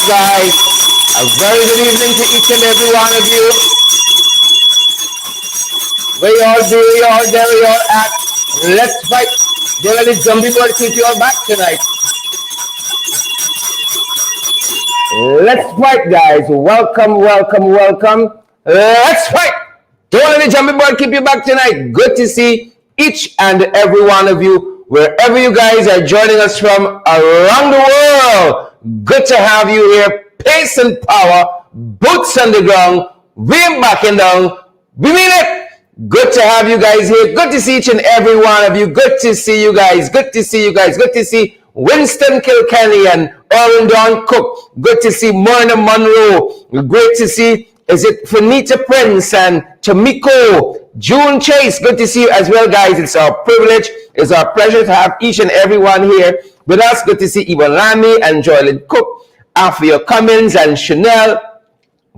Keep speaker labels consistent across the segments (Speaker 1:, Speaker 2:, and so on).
Speaker 1: guys? A very good evening to each and every one of you. Where you all do, where you all there, where you all at. Let's fight. Don't let the zombie boy keep you all back tonight. Let's fight, guys. Welcome, welcome, welcome. Let's fight. Don't let the zombie boy keep you back tonight. Good to see each and every one of you, wherever you guys are joining us from around the world. Good to have you here. Pace and power, boots on the ground, we're backing down. We mean it. Good to have you guys here. Good to see each and every one of you. Good to see you guys. Good to see you guys. Good to see Winston Kilkenny and Orlando Cook. Good to see Myrna Monroe. Great to see, is it Finita Prince and Tamiko, June Chase. Good to see you as well, guys. It's our privilege. It's our pleasure to have each and every one here with us. Good to see Ivan Lamy and Joylyn Cook. Afia Cummins and Chanel.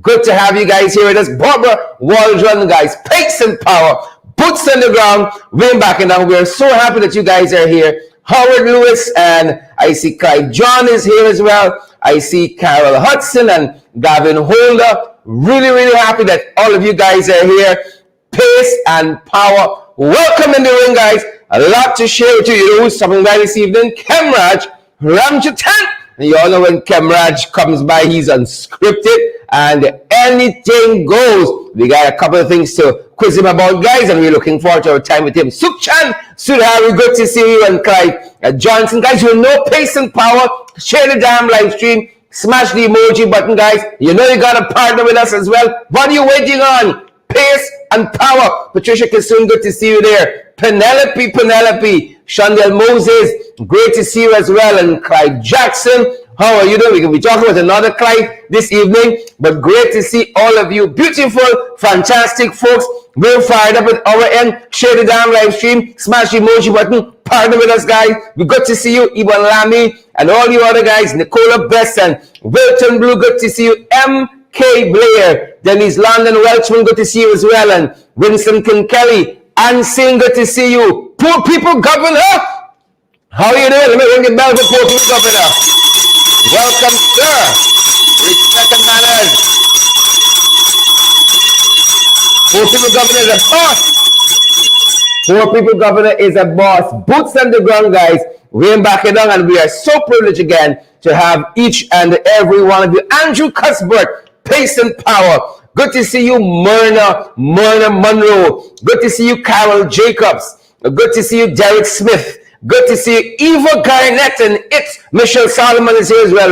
Speaker 1: Good to have you guys here with us. Barbara Waldron, guys. Pace and power. Boots on the ground. We're back and down. We're so happy that you guys are here. Howard Lewis and I see Clive John is here as well. I see Carol Hudson and Gavin Holder. Really, really happy that all of you guys are here. Pace and power. Welcome in the ring, guys. A lot to share with you. You know who's stopping by this evening? Khemraj, Ramjattan. And you all know when Khemraj comes by, he's unscripted and anything goes. We got a couple of things to quiz him about, guys, and we're looking forward to our time with him. Sukchan, Sudhari, good to see you, and Clive Johnson. Guys, you know pace and power. Share the damn live stream. Smash the emoji button, guys. You know you got to partner with us as well. What are you waiting on? Pace and power. Patricia Kissoon, good to see you there. Penelope. Shandell Moses, great to see you as well. And Clive Jackson, how are you doing? We can be talking with another Clive this evening, but great to see all of you. Beautiful, fantastic folks. We're fired up at our end. Share the damn live stream. Smash the emoji button. Partner with us, guys. We good to see you. Ivan Lamy and all you other guys. Nicola Best and Wilton Blue, good to see you. M.K. Blair. Denise London Welchman, good to see you as well. And Winston Kelly. And Singh, good to see you. Poor People Governor. How are you doing? Let me ring the bell for Poor People Governor. Welcome, sir. Respect and manners. Poor People Governor is a boss. Poor People Governor is a boss. Boots on the ground, guys. We're back down, and we are so privileged again to have each and every one of you. Andrew Cuthbert, Pace and Power. Good to see you, Myrna Monroe. Good to see you, Carol Jacobs. Good to see you, Derek Smith. Good to see you, Eva Garnett, and Michelle Solomon is here as well.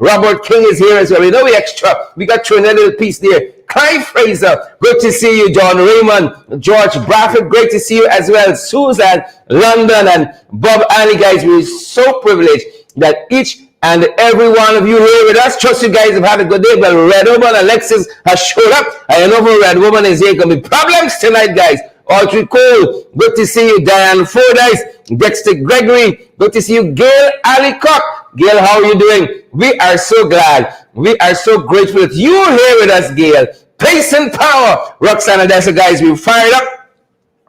Speaker 1: Robert King is here as well. You know we extra. We got through another little piece there. Clive Fraser, good to see you. John Raymond, George Bradford, great to see you as well. Susan London and Bob Annie, guys. We're so privileged that each and every one of you here with us. Trust you guys have had a good day. Well, Red Woman Alexis has showed up. I know who Red Woman is here. Gonna be problems tonight, guys. Audrey Cole, good to see you. Diane Fordyce, Dexter Gregory, good to see you. Gail Alcock. Gail, how are you doing? We are so glad. We are so grateful that you're here with us, Gail. Pace and power. Roxana Dessa, guys, we're fired up.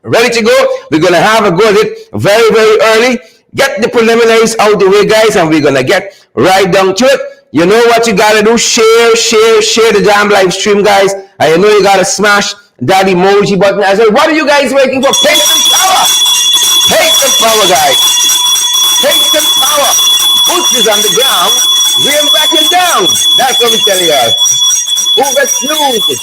Speaker 1: Ready to go. We're going to have a go at it very, very early. Get the preliminaries out the way, guys, and we're going to get right down to it. You know what you got to do. Share the damn live stream, guys. And you know you got to smash that emoji button as well. What are you guys waiting for? Pace and power. Pace and power, guys. Pace and power. Boots is on the ground. We're backing down. That's what we tell you guys. Who gets snooze?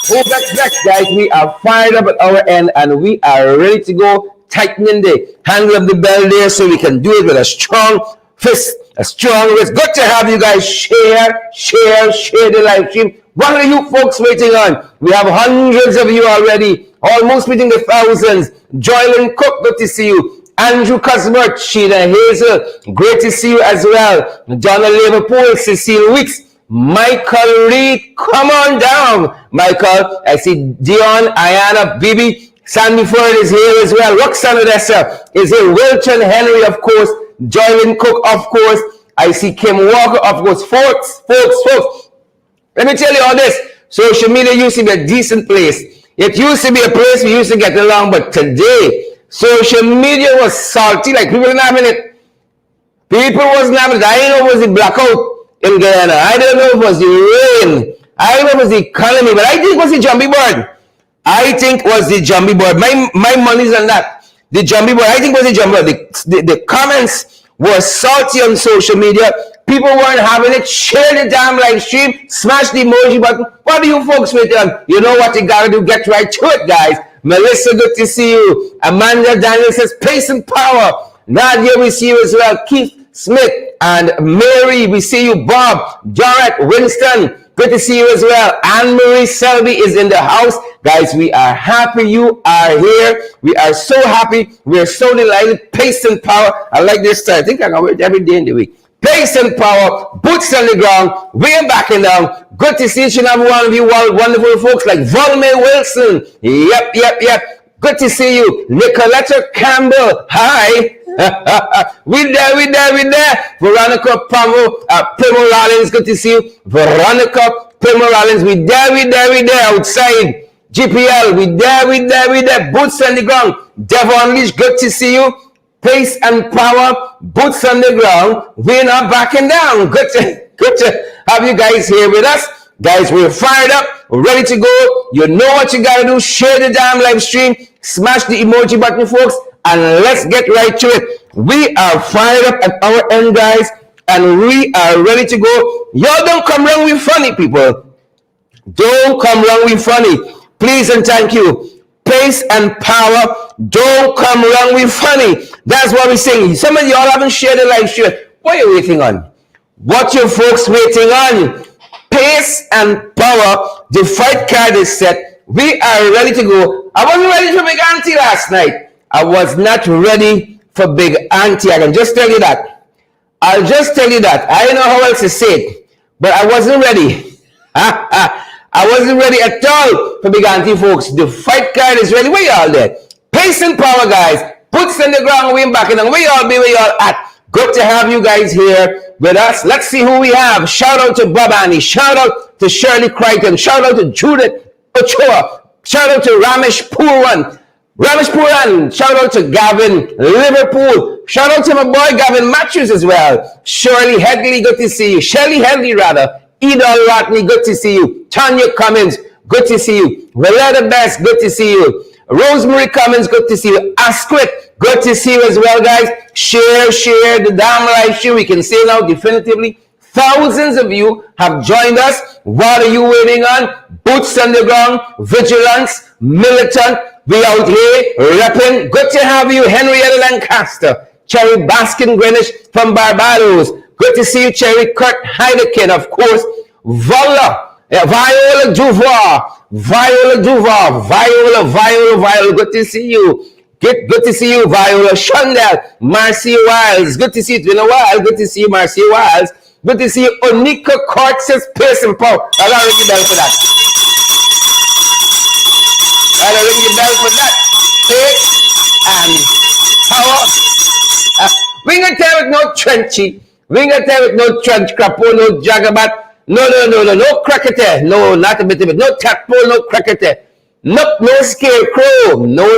Speaker 1: Who gets next, guys? We are fired up at our end and we are ready to go. Tightening the handle of the bell there so we can do it with a strong fist, a strong wrist. Good to have you guys share the live stream. What are you folks waiting on? We have hundreds of you already, almost meeting the thousands. Joylyn Cook, good to see you. Andrew Cuthbert, Sheena Hazel, great to see you as well. Donna Liverpool, Cecile Weeks, Michael Reed, come on down. Michael, I see Dion, Ayana, Bibi, Sandy Ford is here as well. Roxanne Odessa is here. Wilton Henry, of course. Joylyn Cook, of course. I see Kim Walker, of course. Folks. Let me tell you all this. Social media used to be a decent place. It used to be a place we used to get along, but today, social media was salty. Like, people didn't have it. People wasn't having it. I know it was the blackout. in Guyana. I don't know if it was the rain. I don't know if it was the economy, but I think it was the jumbie bird. I think it was the jumbie bird. My money's on that. The jumbie bird. I think it was the jumbie bird. The comments were salty on social media. People weren't having it. Share the damn live stream. Smash the emoji button. What do you folks waiting on? You know what you gotta do. Get right to it, guys. Melissa, good to see you. Amanda Daniel says, pace and power. Nadia, we see you as well. Keith Smith and Mary, we see you. Bob, Jarrett, Winston, good to see you as well. Anne-Marie Selby is in the house. Guys, we are happy you are here. We are so happy. We are so delighted. Pace and power. I like this style. I think I can wear it every day in the week. Pace and power, boots on the ground, we're backing down. Good to see each and every one of you wonderful folks like Volme Wilson. Yep. Good to see you. Nicoletta Campbell. Hi. we there. Veronica Primo Rollins. Good to see you. Veronica Primo Rollins. We there outside. GPL. We there. Boots on the ground. Devon Leach. Good to see you. Pace and power, boots on the ground. We're not backing down. Good to have you guys here with us. Guys, we're fired up. We're ready to go. You know what you got to do. Share the damn live stream. Smash the emoji button, folks. And let's get right to it. We are fired up at our end, guys. And we are ready to go. Y'all don't come wrong with funny, people. Don't come wrong with funny. Please and thank you. Pace and power, don't come wrong with funny. That's what we're saying. Some of y'all haven't shared the live stream. What are you waiting on? What you folks waiting on? Pace and power, the fight card is set. We are ready to go. I wasn't ready for Big Auntie last night. I was not ready for Big Auntie. I can just tell you that. I'll just tell you that. I don't know how else to say it, but I wasn't ready. I wasn't ready at all for Big Auntie, folks. The fight card is ready. Where y'all there? Pace and power, guys. Boots on the ground, we're back. And where y'all be, where y'all at? Good to have you guys here with us. Let's see who we have. Shout out to Bob Annie. Shout out to Shirley Crichton. Shout out to Judith Ochoa. Shout out to Ramesh Puran. Shout out to Gavin Liverpool. Shout out to my boy Gavin Matthews as well. Shirley Headley, good to see you. Shirley Headley, rather. Edel Rodney, good to see you. Tanya Cummins, good to see you. Valetta Best, good to see you. Rosemary Cummins, good to see you. Asquith, good to see you as well, guys. Share the damn live stream. We can say now definitively, thousands of you have joined us. What are you waiting on? Boots on the ground, vigilance, militant. We out here repping. Good to have you, Henrietta Lancaster. Cherry Baskin Greenwich from Barbados. Good to see you, Cherry Kurt Heidekin, of course. Viola Duvar. Good to see you. Good to see you, Viola Shondell. Marcy Wiles. Good to see you. It's been a while. Good to see you, Marcy Wiles. Good to see you, Onika Cortes Pearson Power. I gotta ring the bell for that. Pace and power. We ain't gonna tell with no trenchy. We ain't gonna tell with no trench crapo, no jagabat. No cricketer. No, not a bit of it. No tadpole, no cricketer. No scarecrow. No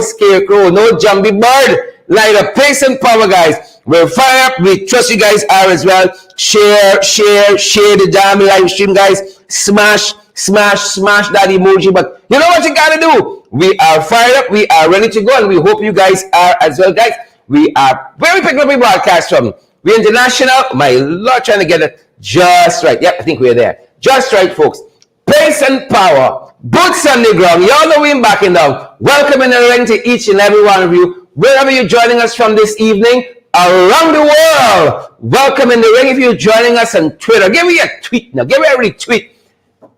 Speaker 1: jumbie bird. Like a pace and power, guys. We're fired up. We trust you guys are as well. Share the damn live stream, guys. Smash that emoji. But you know what you gotta do? We are fired up. We are ready to go, and we hope you guys are as well, guys. We are. Where we pick up we broadcast from? We're international. My Lord, trying to get it just right. Yep, I think we're there. Just right, folks. Pace and power. Boots on the ground. Y'all know we're backing down. Welcome in the ring to each and every one of you. Wherever you're joining us from this evening, around the world. Welcome in the ring. If you're joining us on Twitter, give me a tweet now. Give me a retweet.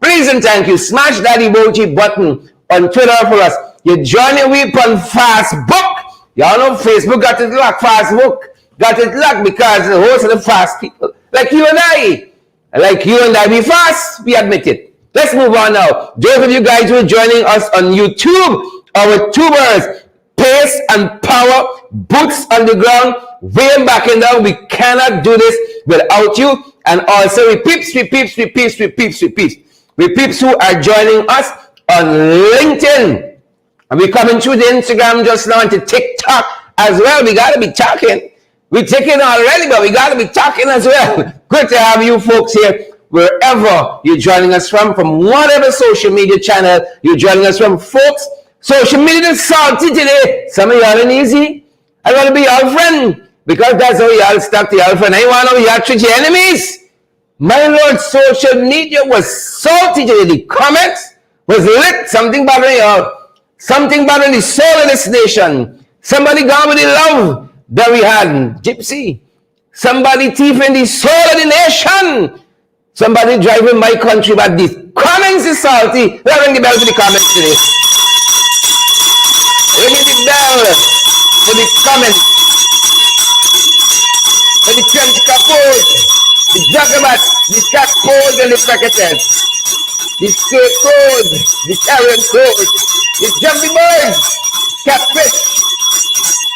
Speaker 1: Please and thank you. Smash that emoji button on Twitter for us. You're joining me on Facebook. Y'all know Facebook got it locked. Facebook got it locked because the host of the fast people, like you and I, be fast. We admit it. Let's move on now. Those of you guys who are joining us on YouTube, our tubers, pace and power, boots on the ground, way backing down. We cannot do this without you. And also we peeps who are joining us on LinkedIn. And we're coming through the Instagram just now and to TikTok as well. We got to be talking. We're taking already, but we got to be talking as well. Good to have you folks here, wherever you're joining us from whatever social media channel you're joining us from. Folks, social media is salty today. Some of y'all ain't easy. I want to be your friend, because that's how y'all stuck to your friend. I want to know y'all treat your enemies. My Lord, social media was salty today. The comments was lit. Something bothering y'all. Something bothering the soul of this nation. Somebody gone with the love that we had. Gypsy. Somebody thieving the soul of the nation. Somebody driving my country, but the comments is salty. Let's ring the bell for the comments today. Ring the bell for the comments. For the trench capos, the juggerbat, the cat code and the packeters, the skate code, the carrion code, the jumpy bird, catfish.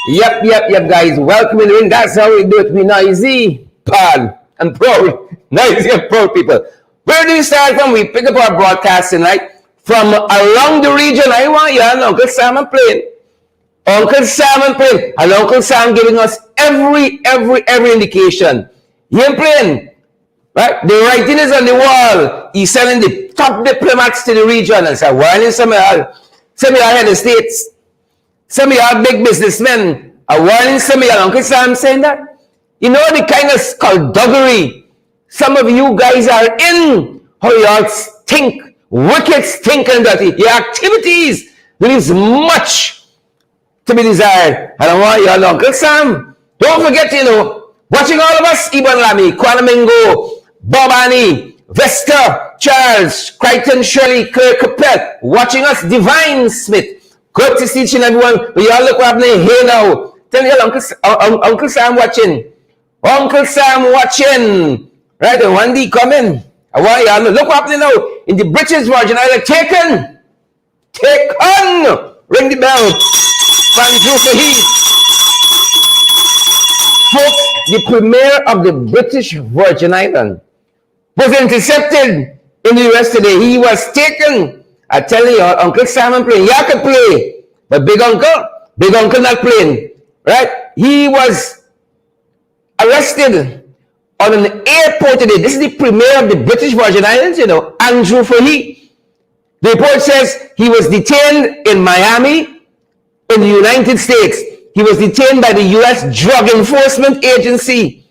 Speaker 1: Yep, guys. Welcome in the ring. That's how we do it. We noisy, proud, and proud. Noisy and proud people. Where do we start from? We pick up our broadcast tonight from around the region. I want you and Uncle Sam and playing. Uncle Sam and playing. And Uncle Sam giving us every indication. He ain't playing. Right? The writing is on the wall. He's sending the top diplomats to the region and say, warning some of y'all. Some of y'all head of states. Some of y'all big businessmen are warning some of y'all. Uncle Sam saying that. You know the kind of skullduggery some of you guys are in. How y'all stink. Wicked, stink and dirty. Your activities leaves much to be desired. And I want y'all, Uncle Sam, don't forget, watching all of us, Ibn Lamy, Kwanamingo, Bobani, Vesta, Charles, Crichton, Shirley, Claire Capel, watching us, Divine Smith. Good to see each and everyone. We all look what happening here now. Tell me, Uncle Sam watching. Uncle Sam watching. Right, and one day coming. I want y'all to look what happening now in the British Virgin Islands. Taken. Ring the bell. Andrew Fahey. Folks, the premier of the British Virgin Islands was intercepted in the US today. He was taken. I tell you, Uncle Simon playing. You can play, but Big Uncle not playing. Right? He was arrested on an airport today. This is the premier of the British Virgin Islands, Andrew Fahey. The report says he was detained in Miami, in the United States. He was detained by the U.S. Drug Enforcement Agency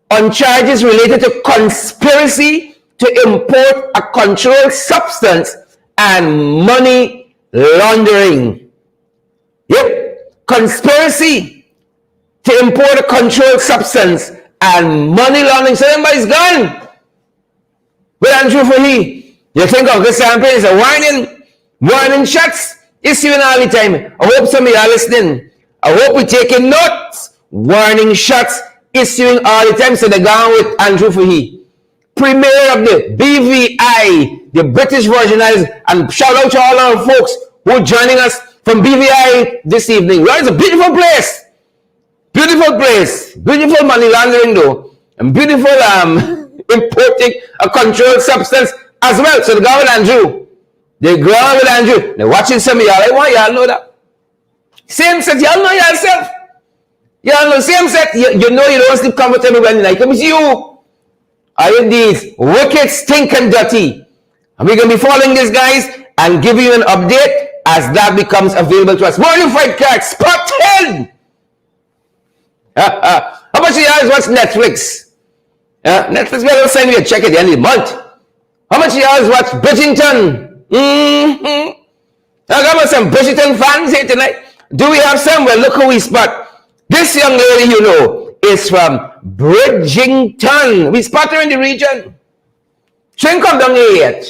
Speaker 1: on charges related to conspiracy to import a controlled substance and money laundering. Yep, conspiracy to import a controlled substance and money laundering. So everybody's gone. With Andrew Fahey, you think Uncle Sam is a warning shots issuing all the time. I hope some of you are listening. I hope we're taking notes. Warning shots issuing all the time. So they're gone with Andrew Fahey, premier of the BVI, the British Virgin Islands. And shout out to all our folks who are joining us from BVI this evening. Well, it's a beautiful place. Beautiful place. Beautiful money laundering though. And beautiful importing a controlled substance as well. So they're going with Andrew. They're going with Andrew. They're watching some of y'all. I want y'all to know that. Same set, y'all know yourself. Y'all know, same set. You know you don't sleep comfortable when the night comes. You are indeed wicked, stink, and dirty. And we're going to be following these guys and giving you an update as that becomes available to us. Morning Fight Card, Spotted! How much of y'all watch Netflix? Netflix will send you a check at the end of the month. How much of y'all watch Bridgerton? I got some Bridgerton fans here tonight. Do we have some? Well, look who we spot. This young lady, is from Bridgerton. We spot her in the region. She ain't come down here yet.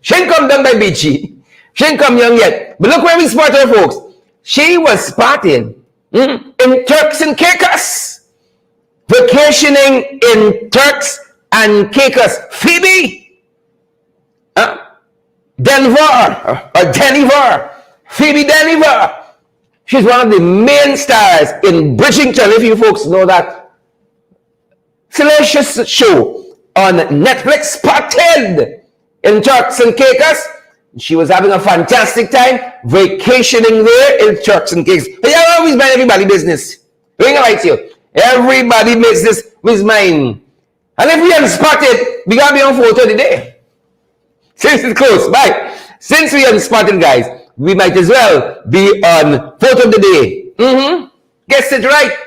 Speaker 1: She ain't come down by BG. She ain't come young yet. But look where we spot her, folks. She was spotted in Turks and Caicos. Vacationing in Turks and Caicos. Phoebe. Denver. Phoebe Denver. She's one of the main stars in Bridgerton, if you folks know that salacious show on Netflix, Spotted in Turks and Caicos. She was having a fantastic time vacationing there in Turks and Caicos. But you always mind everybody business. Bring it right to you. Everybody makes this with mine. And if we unspot it, we gotta be on photo today. Since it's close, bye. Since we unspotted, guys, we might as well be on photo of the day. Guess it right.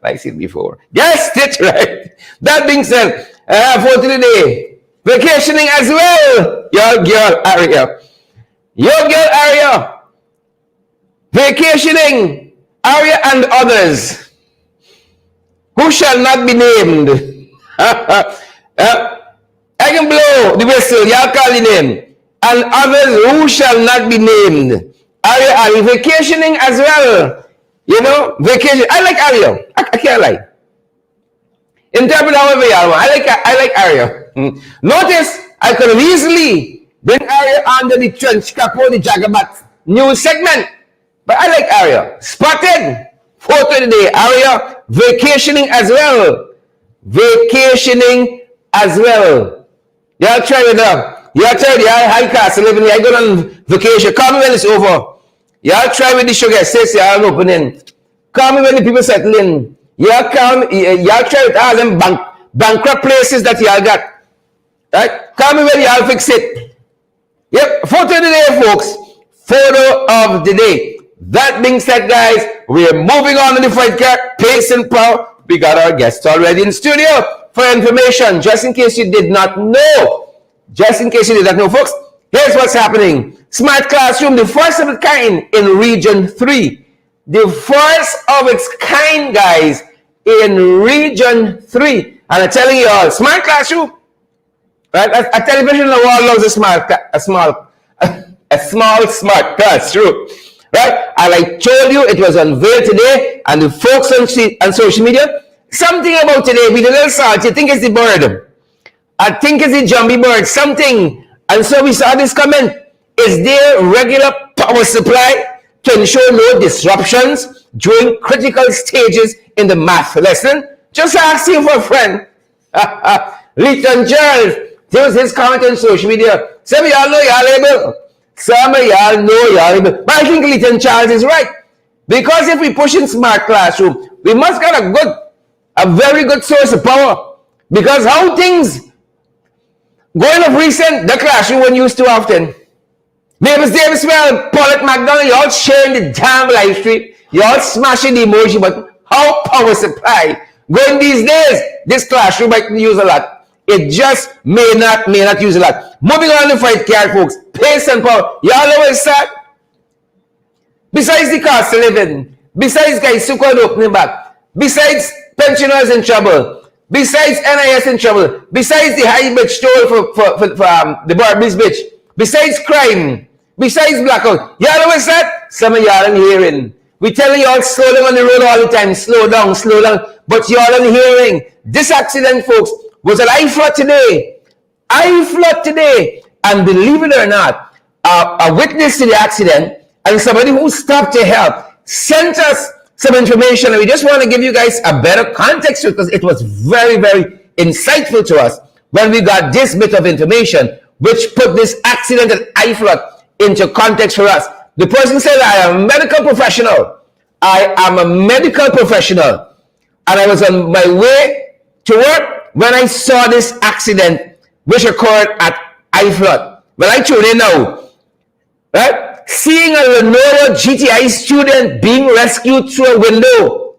Speaker 1: I seen it before. Guessed it right. That being said, photo of the day. Vacationing as well. Your girl Aria. Your girl Aria. Vacationing. Aria and others. Who shall not be named. I can blow the whistle, y'all call the name. And others who shall not be named. Are you vacationing as well? You know, vacation. I like Aria. I can't lie. Interpret however y'all want. I like Aria. Notice, I could have easily bring Aria under the trench capo, the Jagabat news segment. But I like Aria. Spotted. Photo of the day. Aria vacationing as well. Vacationing as well. Y'all try it out. Y'all try the high castle living here. I go on vacation. Call me when it's over. Y'all try with the sugar. Say y'all opening. Call me when the people settle in. Y'all try with all them bankrupt places that y'all got. Right? Call me when y'all fix it. Yep. Photo of the day, folks. Photo of the day. That being said, guys, we are moving on to the fight card. Pace and power. We got our guests already in studio. For information, just in case you did not know, folks, here's what's happening. Smart Classroom, the first of its kind in Region 3. The first of its kind, guys, in Region 3. And I'm telling you all, Smart Classroom, right? A television on the wall loves a small smart classroom, right? And I told you it was unveiled today, and the folks on social media, something about today, with a little salt, you think it's the bird. I think it's the jumbie bird, something. And so we saw this comment. Is there regular power supply to ensure no disruptions during critical stages in the math lesson? Just asking for a friend. Leighton Charles, here's his comment on social media. Some of y'all know y'all able. Some of y'all know y'all able. But I think Leighton Charles is right. Because if we push in Smart Classroom, we must get a very good source of power. Because how things going of recent, the classroom wasn't used too often. Mavis Davis, well, Paulette McDonald, you all sharing the damn live stream. You all smashing the emoji button. How power supply going these days? This classroom might use a lot. It just may not use a lot. Moving on to fight card, folks. Pace and power. Y'all know what's that? Besides the cost of living, besides guys who called opening back, besides pensioners in trouble, besides NIS in trouble, besides the high bitch toll for the Barbies bitch, besides crime, besides blackout, y'all know what's that? Some of y'all ain't hearing. We telling y'all slow down on the road all the time, slow down, but y'all ain't hearing. This accident, folks, was an I-flood today. And believe it or not, a witness to the accident and somebody who stopped to help sent us some information, and we just want to give you guys a better context because it was very, very insightful to us when we got this bit of information, which put this accident at I-flood into context for us. The person said, I am a medical professional. And I was on my way to work when I saw this accident, which occurred at I-flood. Well, I tune in now, right? Seeing a Lenora GTI student being rescued through a window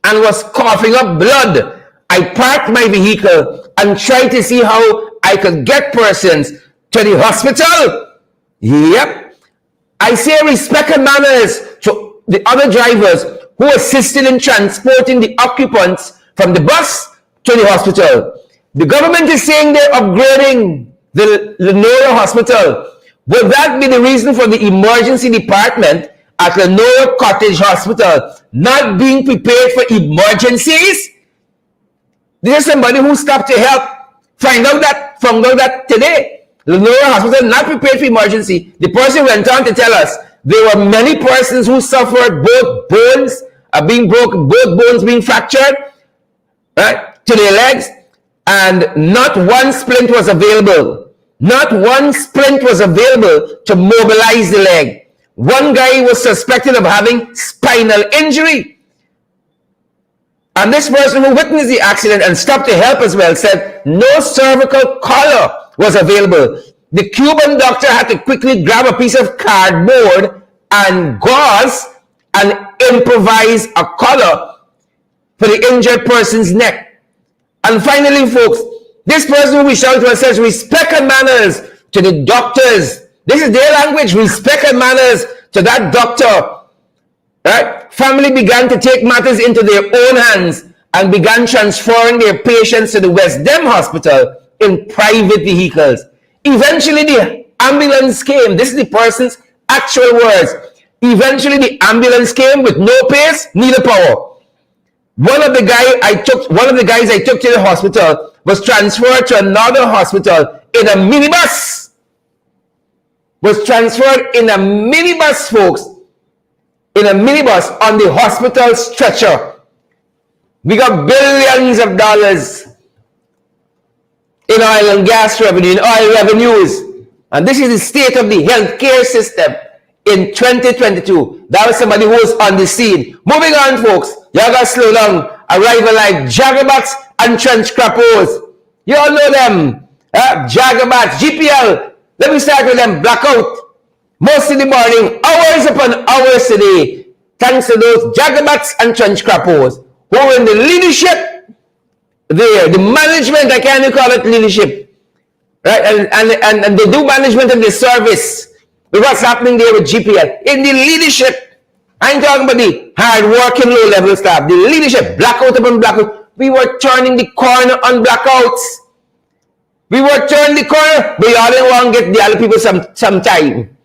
Speaker 1: and was coughing up blood, I parked my vehicle and tried to see how I could get persons to the hospital. Yep. I say respect and manners to the other drivers who assisted in transporting the occupants from the bus to the hospital. The government is saying they're upgrading the Lenora Hospital. Would that be the reason for the emergency department at Lenora Cottage Hospital not being prepared for emergencies? There's somebody who stopped to help. Found out that today. Lenora Hospital not prepared for emergency. The person went on to tell us there were many persons who suffered both bones being broken, both bones being fractured, right, to their legs, and not one splint was available. Not one splint was available to mobilize the leg. One guy was suspected of having spinal injury. And this person who witnessed the accident and stopped to help as well said no cervical collar was available. The Cuban doctor had to quickly grab a piece of cardboard and gauze and improvise a collar for the injured person's neck. And finally, folks, this person who reached out to us says respect and manners to the doctors. This is their language, respect and manners to that doctor. Right? Family began to take matters into their own hands and began transferring their patients to the West Dem Hospital in private vehicles. Eventually, the ambulance came. This is the person's actual words. Eventually, the ambulance came with no pace, neither power. One of the guys I took to the hospital was transferred to another hospital in a minibus. Was transferred in a minibus, folks. In a minibus on the hospital stretcher. We got billions of dollars in oil and gas revenue, in oil revenues. And this is the state of the healthcare system in 2022. That was somebody who was on the scene. Moving on, folks. Y'all got to slow down. Arrival like Jaggerbats and Trench Crappos. You all know them. Jaggerbats, GPL. Let me start with them. Blackout. Most of the morning, hours upon hours today, thanks to those Jaggerbats and Trench Crappos who are in the leadership there, the management, I can't even call it leadership, right? And they do management of the service with what's happening there with GPL. In the leadership, I ain't talking about the hard-working, low-level staff. The leadership, blackout upon blackout. We were turning the corner on blackouts. We were turning the corner, but y'all didn't want to get the other people some time.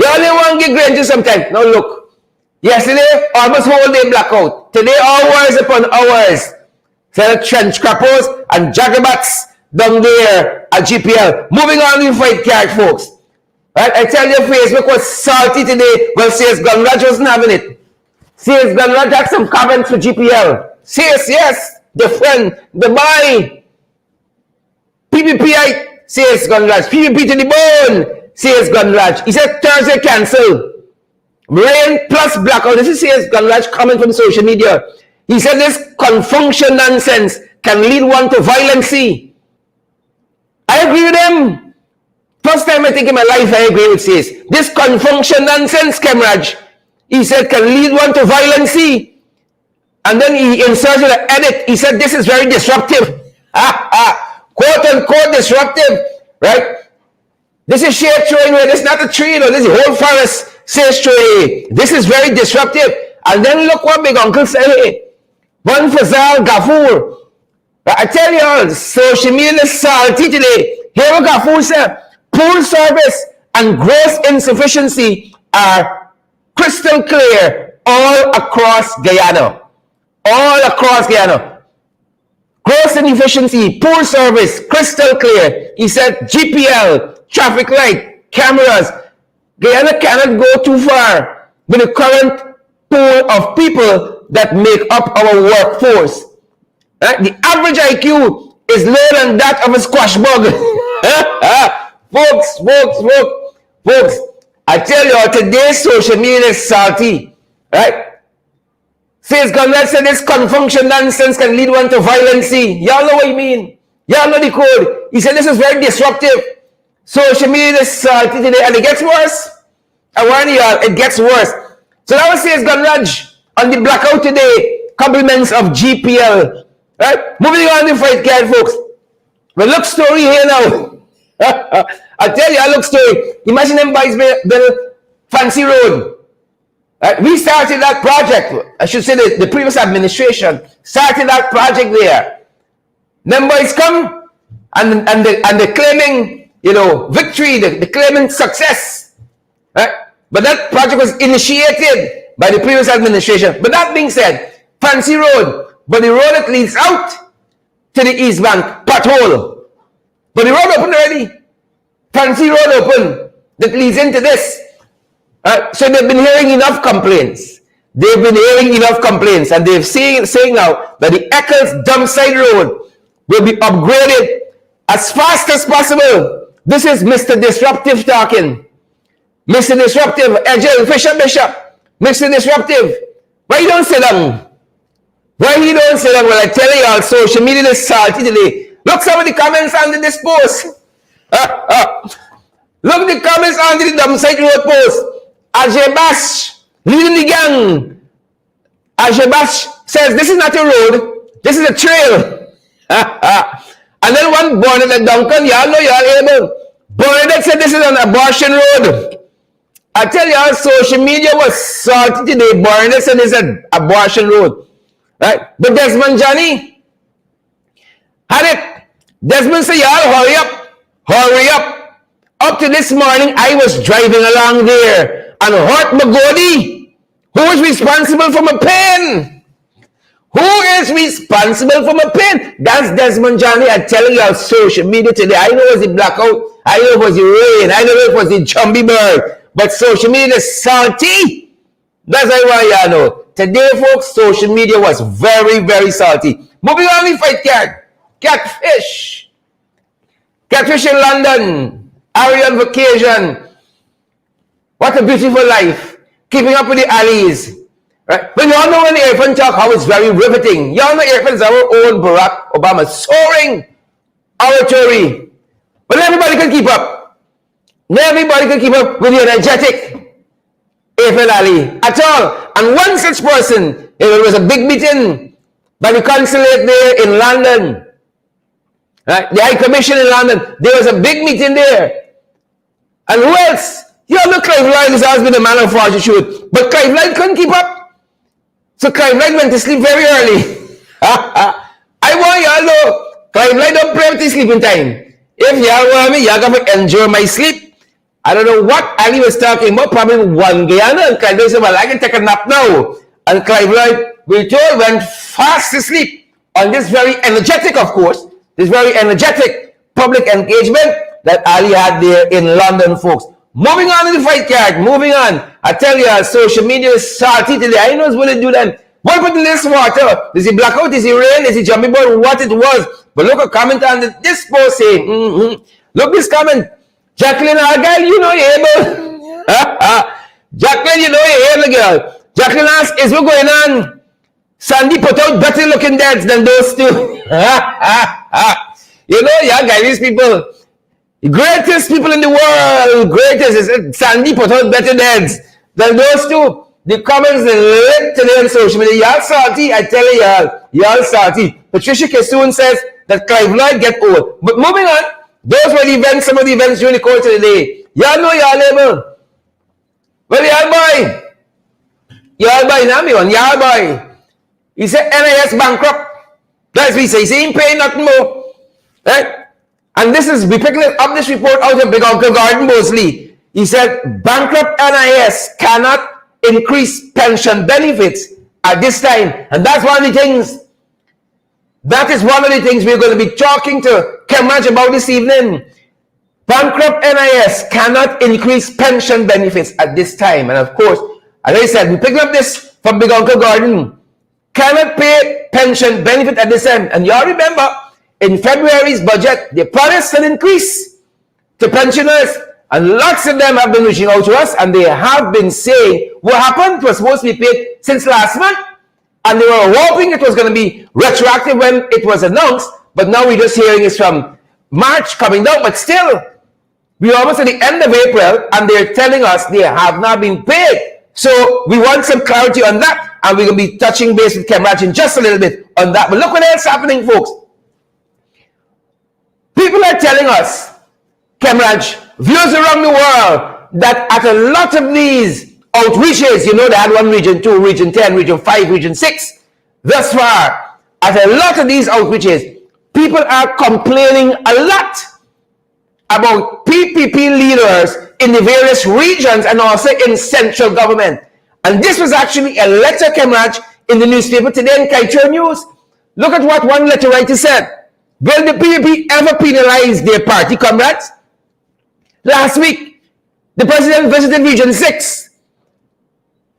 Speaker 1: Y'all didn't want to get Granger some time. Now look, yesterday, almost whole day blackout. Today, hours upon hours. So the Trench Crappos and Jaggerbats down there at GPL. Moving on to the fight card, folks. Right? I tell you, Facebook was salty today. Well, CS Khemraj wasn't having it. CS Khemraj had some comments for GPL. CS, yes, the friend, the boy. PPPI, CS Khemraj. PPP to the bone, CS Khemraj. He said Thursday cancel. Rain plus blackout. This is CS Khemraj comment from social media. He said this confunction nonsense can lead one to violence. I agree with him. First time I think in my life I agree with CS. This confunction nonsense, Khemraj, he said can lead one to violence. And then he inserted an edit. He said this is very disruptive. Quote unquote disruptive. Right? This is shade throwing away. This is not a tree, this is a whole forest. Says tree. This is very disruptive. And then look what Big Uncle said. Hey, one for Zal Gafur. I tell you all, social media is salty today. Here what Gafur said. Pool service and gross insufficiency are crystal clear all across Guyana. All across Guyana. Gross inefficiency, poor service, crystal clear. He said GPL, traffic light, cameras. Guyana cannot go too far with the current pool of people that make up our workforce. Right? The average IQ is lower than that of a squash bug. Folks, I tell you all, today's social media is salty. Right? Says Khemraj said this confunction nonsense can lead one to violence. Y'all know what he mean. Y'all know the code. He said this is very disruptive. Social media is salty today, and it gets worse. I warn y'all, it gets worse. So that was says Khemraj on the blackout today. Compliments of GPL. Right? Moving on to fight card, folks. But look story here now. I tell you, I look story. Imagine them boys build Fancy Road. Right? We started that project. I should say the previous administration started that project there. Them boys come and they're claiming, victory, they're claiming success. Right? But that project was initiated by the previous administration. But that being said, Fancy Road, but the road that leads out to the East Bank, pothole. But the road open already. Fancy Road open that leads into this. So they've been hearing enough complaints. And they're saying now that the Eccles Dumpside Road will be upgraded as fast as possible. This is Mr. Disruptive talking. Mr. Disruptive, Ejel, Bishop. Mr. Disruptive, why you don't sit down? Why he don't say that? Well, I tell you all, social media is salty today. Look some of the comments under this post. Look the comments under the Dumpsite Road post. Ajay Bash, leading the gang. Ajay Bash says, this is not a road, this is a trail. And then one Bernadette Duncan, y'all know y'all able. Bernadette said this is an abortion road. I tell y'all, social media was salty today. Bernadette said this is an abortion road. Right? But Desmond Johnny had it. Desmond said, y'all hurry up. Hurry up. Up to this morning, I was driving along there and Hart Magodi, who is responsible for my pain? Who is responsible for my pain? That's Desmond Johnny. I'm telling you on social media today. I know it was the blackout. I know it was the rain. I know it was the Jumbie bird. But social media is salty. That's why I want y'all know. Today, folks, social media was very, very salty. Moving on, we fight cat. Catfish. Catfish in London. Arian vacation. What a beautiful life. Keeping up with the alleys. Right? But you all know when the Irfan talk how it's very riveting. You all know Irfan is our own Barack Obama soaring oratory. But not everybody can keep up. Not everybody can keep up with the energetic Irfan Ali at all. And one such person, it was a big meeting by the consulate there in London. Right? The High Commission in London. There was a big meeting there. And who else? You all know Clive Lloyd has always been a man of fortitude. But Clive Lloyd couldn't keep up. So Clive Lloyd went to sleep very early. I want y'all know, Clive Lloyd don't play with his sleeping time. If y'all want me, y'all got to enjoy my sleep. I don't know what Ali was talking about, probably one Guyana, and Clive Lloyd said, well, I can take a nap now. And Clive Lloyd, we told, went fast to sleep on this very energetic, of course, this very energetic public engagement that Ali had there in London, folks. Moving on to the fight card, moving on. I tell you, social media is salty today. I know it's going to do that. What put in this water? Is it blackout? Is it rain? Is it jumping board? What it was? But look a comment on this post saying, look this comment. Jacqueline Argyle, you know you're able. Jacqueline, you know you're able, girl. Jacqueline asks, is what going on? Sandy put out better looking dads than those two. You know, yeah, guys, these people. The greatest people in the world, greatest. Sandy put out better dads than those two. The comments they lit today on social media. Y'all salty, I tell you y'all salty. Patricia Kessoon says that Clive Lloyd get old. But moving on, those were the events, some of the events during the course of the day. Y'all know y'all able. Well, y'all boy. Y'all boy, now me on, y'all boy. He said NIS bankrupt. That's what he said. He said he ain't paying nothing more. Right? And this is, we picking up this report out of Big Uncle Gordon Mosley. He said, bankrupt NIS cannot increase pension benefits at this time. And that's one of the things, that is one of the things we're going to be talking to Khemraj about this evening. Bankrupt NIS cannot increase pension benefits at this time. And of course, as I said, we picking up this from Big Uncle Gordon. Cannot pay pension benefit at this time. And y'all remember, in February's budget, they promised an increase to pensioners, and lots of them have been reaching out to us, and they have been saying what happened was supposed to be paid since last month, and they were hoping it was going to be retroactive when it was announced, but now we're just hearing it's from March coming down, but still, we're almost at the end of April, and they're telling us they have not been paid. So we want some clarity on that, and we're going to be touching base with Khemraj in just a little bit on that. But look what else is happening, folks. People are telling us, Khemraj, viewers around the world, that at a lot of these outreaches, you know, they had one region 2, region 10, region 5, region 6, thus far, at a lot of these outreaches, people are complaining a lot about PPP leaders in the various regions and also in central government. And this was actually a letter, Khemraj, in the newspaper today in Kaito News. Look at what one letter writer said. Will the PPP ever penalize their party comrades? Last week, the president visited Region 6,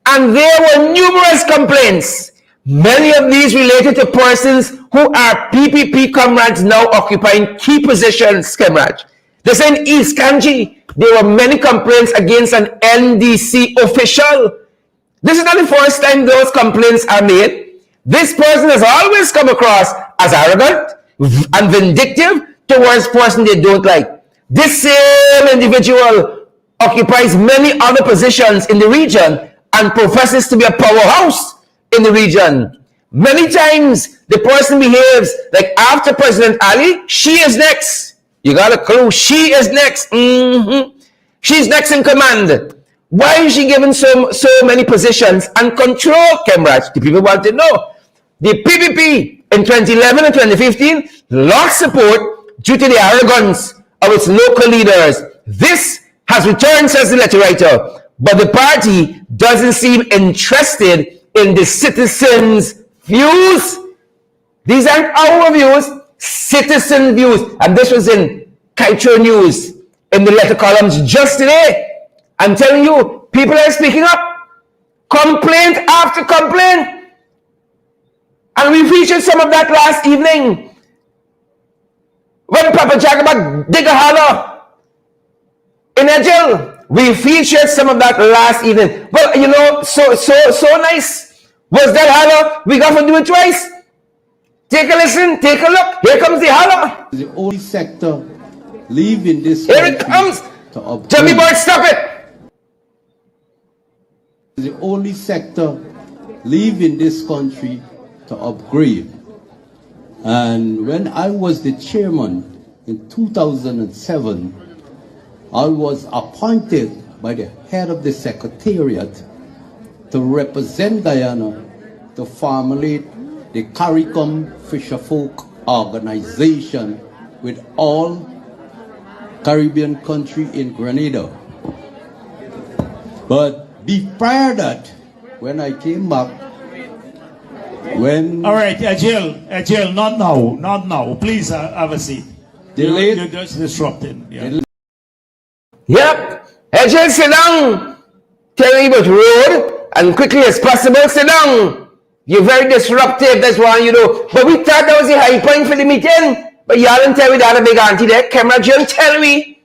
Speaker 1: and there were numerous complaints. Many of these related to persons who are PPP comrades now occupying key positions, Khemraj. They said in East Kanji, there were many complaints against an NDC official. This is not the first time those complaints are made. This person has always come across as arrogant and vindictive towards person they don't like. This same individual occupies many other positions in the region and professes to be a powerhouse in the region. Many times the person behaves like after President Ali, she is next. You got a clue? She is next. She's next in command. Why is she given so many positions and control, Khemraj? The people want to know. The PPP in 2011 and 2015 lost support due to the arrogance of its local leaders. This has returned, says the letter writer, but the party doesn't seem interested in the citizens' views. These aren't our views, citizen views. And this was in Kaito News in the letter columns just today. I'm telling you, people are speaking up. Complaint after complaint. And we featured some of that last evening. When Papa Jagabak dig a hollow in Ejel, we featured some of that last evening. Well, you know, so nice was that hollow. We got to do it twice. Take a listen, take a look. Here comes the hollow.
Speaker 2: The only sector leaving this.
Speaker 1: Here it comes. Jimmy Boy, stop it.
Speaker 2: The only sector leaving this country to upgrade. And when I was the chairman in 2007, I was appointed by the head of the secretariat to represent Guyana to formulate the CARICOM Fisherfolk organization with all Caribbean country in Grenada. But prior that, when I came back, when...
Speaker 3: All right, Jill, not now. Please have a seat. You're just disrupting. Yeah.
Speaker 1: Yep. Jill, sit down. Tell me about road and quickly as possible, sit down. You're very disruptive, that's why you know. But we thought that was the high point for the meeting. But y'all didn't tell me that a big auntie there. Khemraj, you didn't tell me.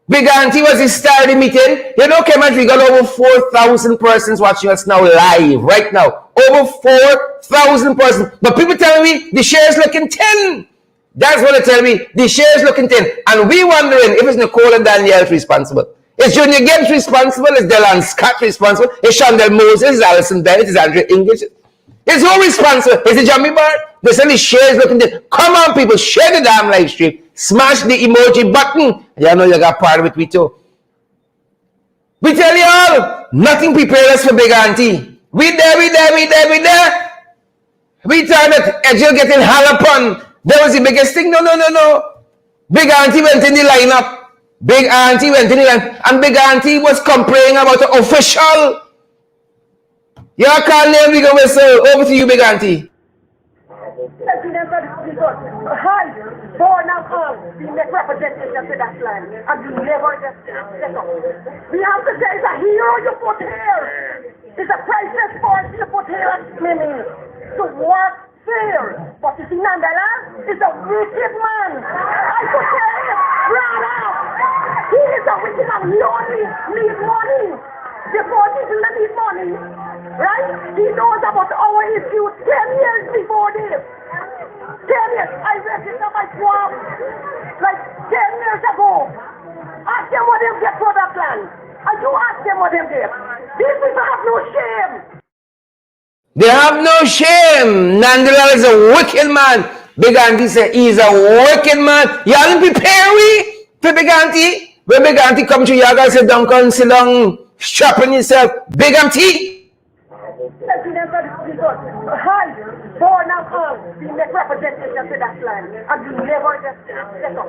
Speaker 1: Big auntie was the star of the meeting. You know, Khemraj, we got over 4,000 persons watching us now live, right now. Over 4,000 persons. But people tell me the shares looking 10. That's what they tell me. The shares looking 10. And we wondering if it's Nicole and Danielle responsible. Is Junior Gibbs responsible? Is Delan Scott responsible? Is Chandel Moses? Is Alison Bennett? Is Andrea English? Is who responsible? Is it Jamie Bird? They say the shares looking 10. Come on, people, share the damn live stream. Smash the emoji button. You know you got part of it, we too. We tell you all, nothing prepared us for Big Auntie. We there. We thought that Edgel getting hal upon. That was the biggest thing. No. Big Auntie went in the lineup. Big Auntie went in the lineup. And Big Auntie was complaining about the official. Your call name, we go whistle. Over to you, Big Auntie.
Speaker 4: Hi, born and all, we make representation to that land, and we never just set up. We have to say it's a hero you put here. It's a priceless force you put here at Mimi to work fair. But you see, Mandela is a wicked man. I could tell him, brother, he is a wicked man. He only needs money. The poor people that need money, right? He knows about our issues 10 years before this. 10 years. I registered my farm like 10 years ago. Ask them what they get for that land. And you ask them what they get. These people have no shame.
Speaker 1: They have no shame. Nandala is a wicked man. Big Auntie said he's a wicked man. Y'all prepare we for Big Auntie. When Big Auntie come to y'all guys say, Duncan, sit down, sharpen yourself. Big Auntie.
Speaker 4: Hi, born and all, we make representation to that land, and we never just set up.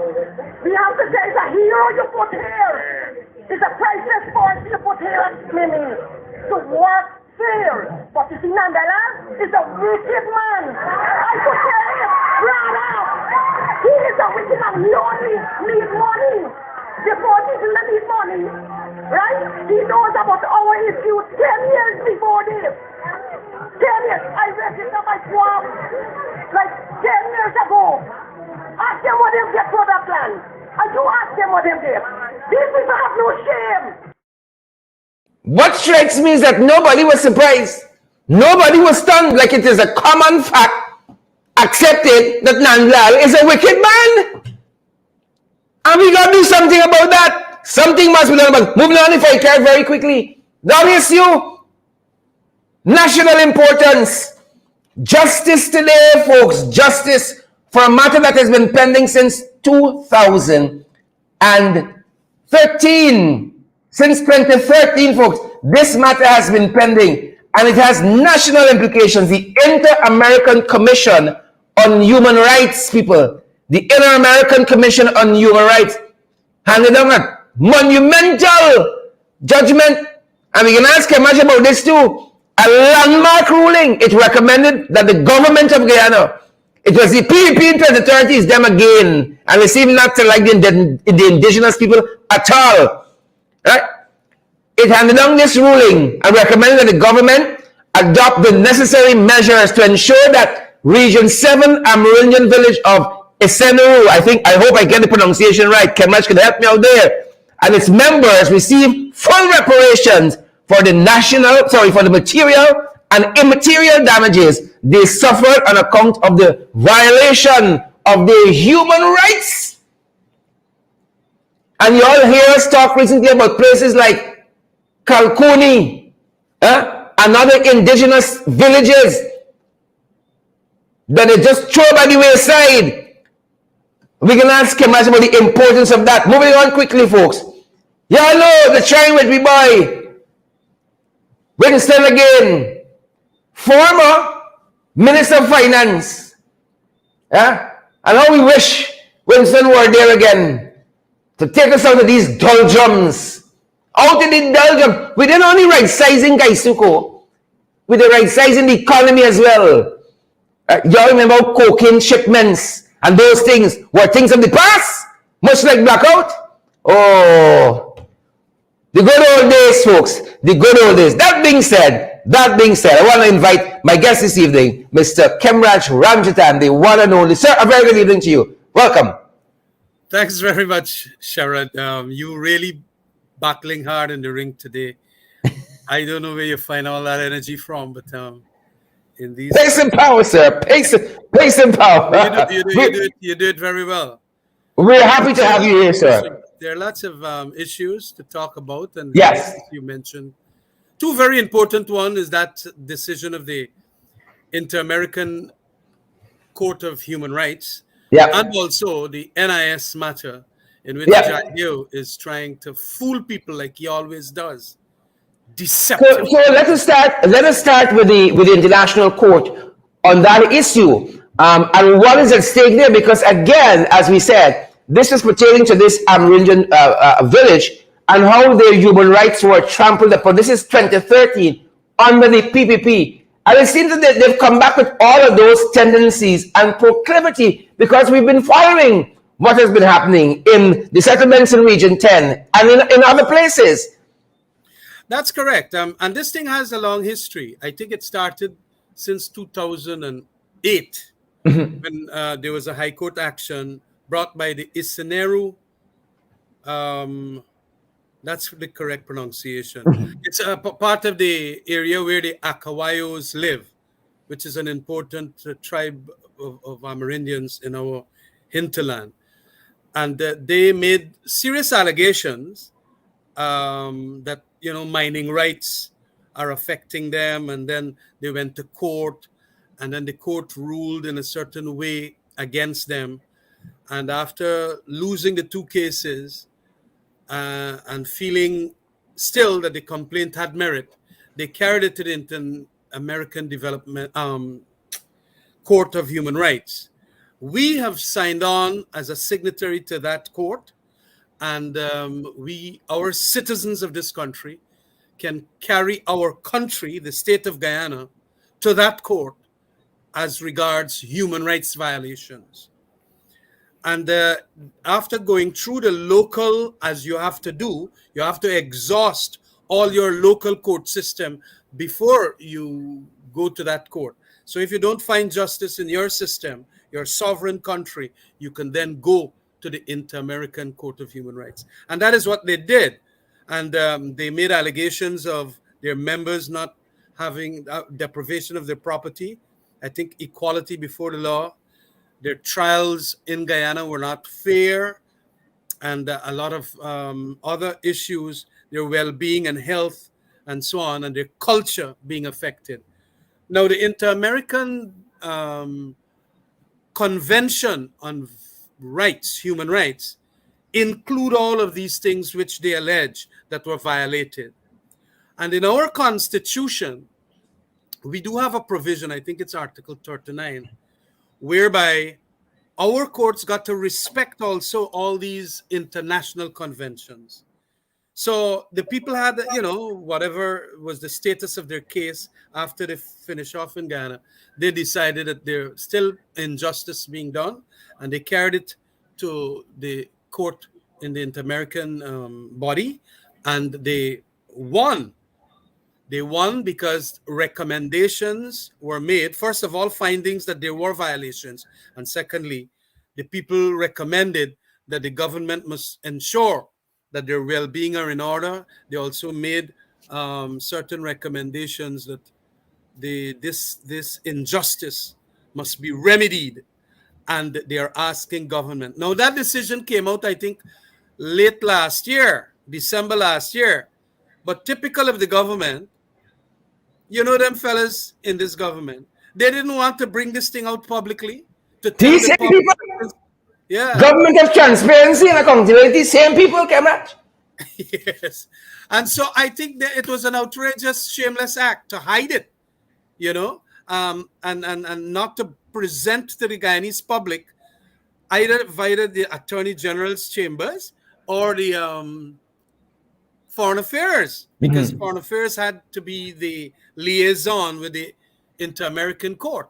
Speaker 4: We have to say it's a hero you put here. It's a priceless force you put here at Mimi to work fair. But you see, Mandela is a wicked man. I could tell him, brother, he is a wicked man. He only needs money. The poor people that need money, right? He knows about our issues 10 years before this. 10 years. I registered my farm like 10 years ago. Ask them what they get for that land. And you ask them what they get. These people have no shame.
Speaker 1: What strikes me is that nobody was surprised Nobody was stunned, like it is a common fact, accepted that Nandlal is a wicked man. And we got to do something about that. Something must be done about it. Moving on, if I can, very quickly. That issue, national importance. Justice today, folks. Justice for a matter that has been pending since 2013. Since 2013, folks, this matter has been pending, and it has national implications. The Inter-American Commission on Human Rights, people. The Inter-American Commission on Human Rights handed down a monumental judgment, and we can ask Khemraj about this too. A landmark ruling. It recommended that the government of Guyana, it was the PPP in 2030, is them again, and they seem not to like the indigenous people at all. Right? It handed down this ruling and recommended that the government adopt the necessary measures to ensure that Region 7 Amerindian village of Isenuru, I hope I get the pronunciation right, Khemraj can help me out there, and its members receive full reparations for the material and immaterial damages they suffered on account of the violation of their human rights. And you all hear us talk recently about places like Kalkuni, and other indigenous villages that they just throw by the wayside. We can ask Khemraj about the importance of that. Moving on quickly, folks. Y'all know the trying with me boy. Winston again. Former Minister of Finance. And how we wish Winston were there again to take us out of these doldrums. Out of the doldrums. We didn't only right sizing Kaisuko. We did right sizing the economy as well. Y'all remember cocaine shipments and those things were things of the past, much like blackout. Oh, the good old days, folks. The good old days. That being said, I want to invite my guest this evening, Mr. Khemraj Ramjattan, the one and only. Sir, a very good evening to you. Welcome.
Speaker 5: Thanks very much, Sharad. You really battling hard in the ring today. I don't know where you find all that energy from, but in these
Speaker 1: pace and power, sir. Pace and power.
Speaker 5: You do it very well.
Speaker 1: We're happy to have you here, sir.
Speaker 5: There are lots of issues to talk about, and
Speaker 1: yes,
Speaker 5: you mentioned two very important. One is that decision of the Inter-American Court of Human Rights, and also the NIS matter, in which Jadeo is trying to fool people like he always does. Deceptive.
Speaker 1: So let us start with the International Court on that issue, and what is at stake there, because again, as we said, this is pertaining to this Amerindian village and how their human rights were trampled upon. This is 2013 under the PPP, and it seems that they've come back with all of those tendencies and proclivity, because we've been following what has been happening in the settlements in Region 10 and in other places.
Speaker 5: That's correct. And this thing has a long history. I think it started since 2008 when there was a High Court action brought by the Isenuru. That's the correct pronunciation. It's a part of the area where the Akawayos live, which is an important tribe of Amerindians in our hinterland. And they made serious allegations that mining rights are affecting them, and then they went to court, and then the court ruled in a certain way against them. And after losing the two cases and feeling still that the complaint had merit, they carried it to the Inter-American Development Court of Human Rights. We have signed on as a signatory to that court, and our citizens of this country can carry our country, the state of Guyana, to that court as regards human rights violations. And after going through the local, as you have to do, you have to exhaust all your local court system before you go to that court. So if you don't find justice in your system, your sovereign country, you can then go to the Inter-American Court of Human Rights. And that is what they did. And they made allegations of their members not having deprivation of their property. I think equality before the law. Their trials in Guyana were not fair, and a lot of other issues, their well-being and health and so on, and their culture being affected. Now, the Inter-American Convention on Rights, Human Rights, include all of these things which they allege that were violated. And in our Constitution, we do have a provision, I think it's Article 39, whereby our courts got to respect also all these international conventions. So the people had, whatever was the status of their case after they finish off in Ghana, they decided that there's still injustice being done, and they carried it to the court in the Inter-American body, and they won. They won because recommendations were made. First of all, findings that there were violations. And secondly, the people recommended that the government must ensure that their well-being are in order. They also made certain recommendations that this injustice must be remedied. And they are asking government. Now, that decision came out, I think, late last year, December last year. But typical of the government, them fellas in this government, they didn't want to bring this thing out publicly to tell
Speaker 1: These
Speaker 5: the
Speaker 1: same
Speaker 5: public.
Speaker 1: people,
Speaker 5: Yeah.
Speaker 1: government of transparency and accountability, same people, Khemraj.
Speaker 5: Yes. And so I think that it was an outrageous, shameless act to hide it, and not to present to the Guyanese public either via the Attorney General's chambers or the Foreign Affairs, because Foreign Affairs had to be the liaison with the Inter-American Court.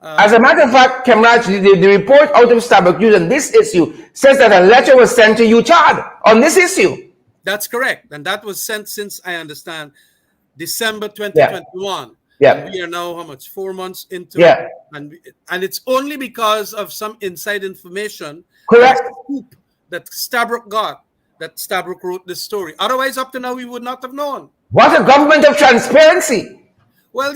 Speaker 1: As a matter of fact, Khemraj, the report out of Starbuck News on this issue says that a letter was sent to you, Chad, on this issue.
Speaker 5: That's correct. And that was sent since, I understand, December 2021.
Speaker 1: Yeah.
Speaker 5: And we are now, how much? 4 months into
Speaker 1: Yeah.
Speaker 5: it. And it's only because of some inside information
Speaker 1: Correct.
Speaker 5: that Stabrook got, that Stabrook wrote this story. Otherwise, up to now, we would not have known.
Speaker 1: What a government of transparency.
Speaker 5: Well,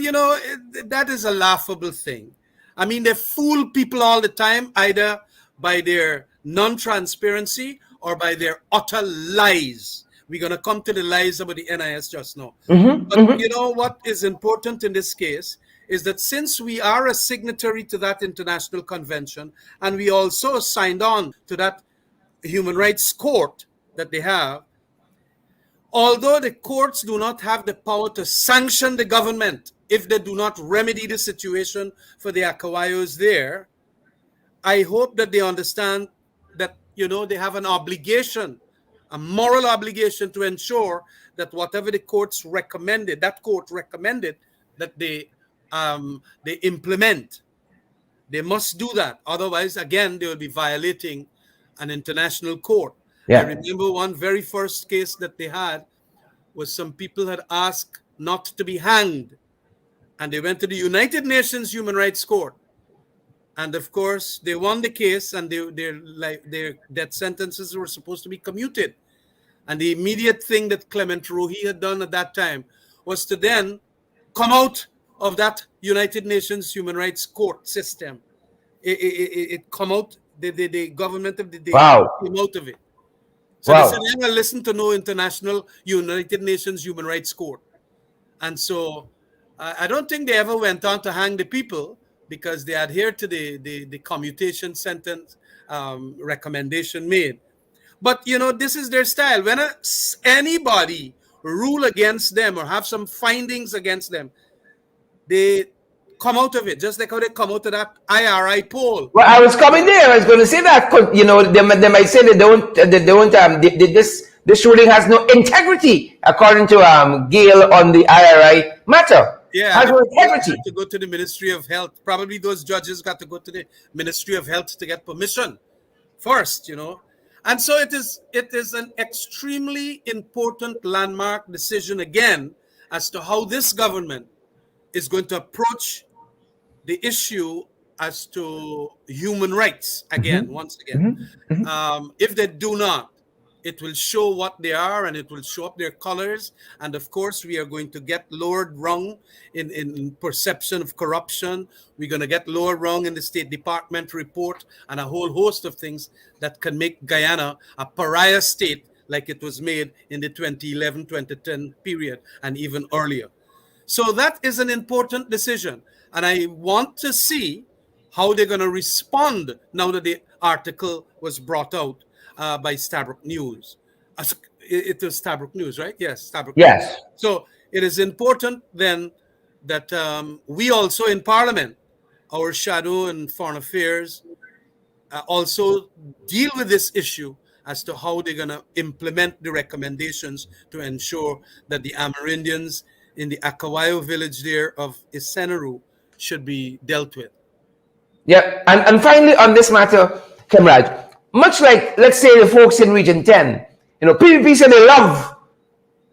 Speaker 5: that is a laughable thing. I mean, they fool people all the time, either by their non-transparency or by their utter lies. We're going to come to the lies about the NIS just now. But you know what is important in this case is that since we are a signatory to that international convention, and we also signed on to that human rights court that they have, although the courts do not have the power to sanction the government if they do not remedy the situation for the Akawayos there, I hope that they understand that, they have an obligation, a moral obligation to ensure that whatever the courts recommended, that court recommended, that they implement. They must do that. Otherwise, again, they will be violating an international court.
Speaker 1: Yeah.
Speaker 5: I remember one very first case that they had was some people had asked not to be hanged, and they went to the United Nations Human Rights Court, and of course they won the case, and their death sentences were supposed to be commuted. And the immediate thing that Clement Rohi had done at that time was to then come out of that United Nations Human Rights Court system. It come out, the government of the day came out of it. So they said, I'm going to listen to no international United Nations Human Rights Court. And so I don't think they ever went on to hang the people, because they adhered to the commutation sentence recommendation made. But, this is their style. When anybody rule against them or have some findings against them, they come out of it, just like how they come out of that IRI poll.
Speaker 1: Well, I was coming there. I was going to say that. They might say this ruling has no integrity, according to Gail on the IRI matter.
Speaker 5: Yeah,
Speaker 1: has no integrity.
Speaker 5: To go to the Ministry of Health. Probably those judges got to go to the Ministry of Health to get permission first, And so it is an extremely important landmark decision again as to how this government is going to approach the issue as to human rights again, once again. If they do not It will show what they are, and it will show up their colors. And of course, we are going to get lowered rung in perception of corruption. We're going to get lower rung in the State Department report, and a whole host of things that can make Guyana a pariah state like it was made in the 2011-2010 period and even earlier. So that is an important decision. And I want to see how they're going to respond now that the article was brought out by Stabrook News. It was Stabrook News, right? Yes, Stabrook News.
Speaker 1: Yes.
Speaker 5: So it is important then that we also in Parliament, our shadow and foreign affairs, also deal with this issue as to how they're going to implement the recommendations to ensure that the Amerindians in the Akawayo village there of Isenaru should be dealt with.
Speaker 1: Yeah, and finally on this matter, Khemraj, much like, let's say, the folks in Region 10, PPP say they love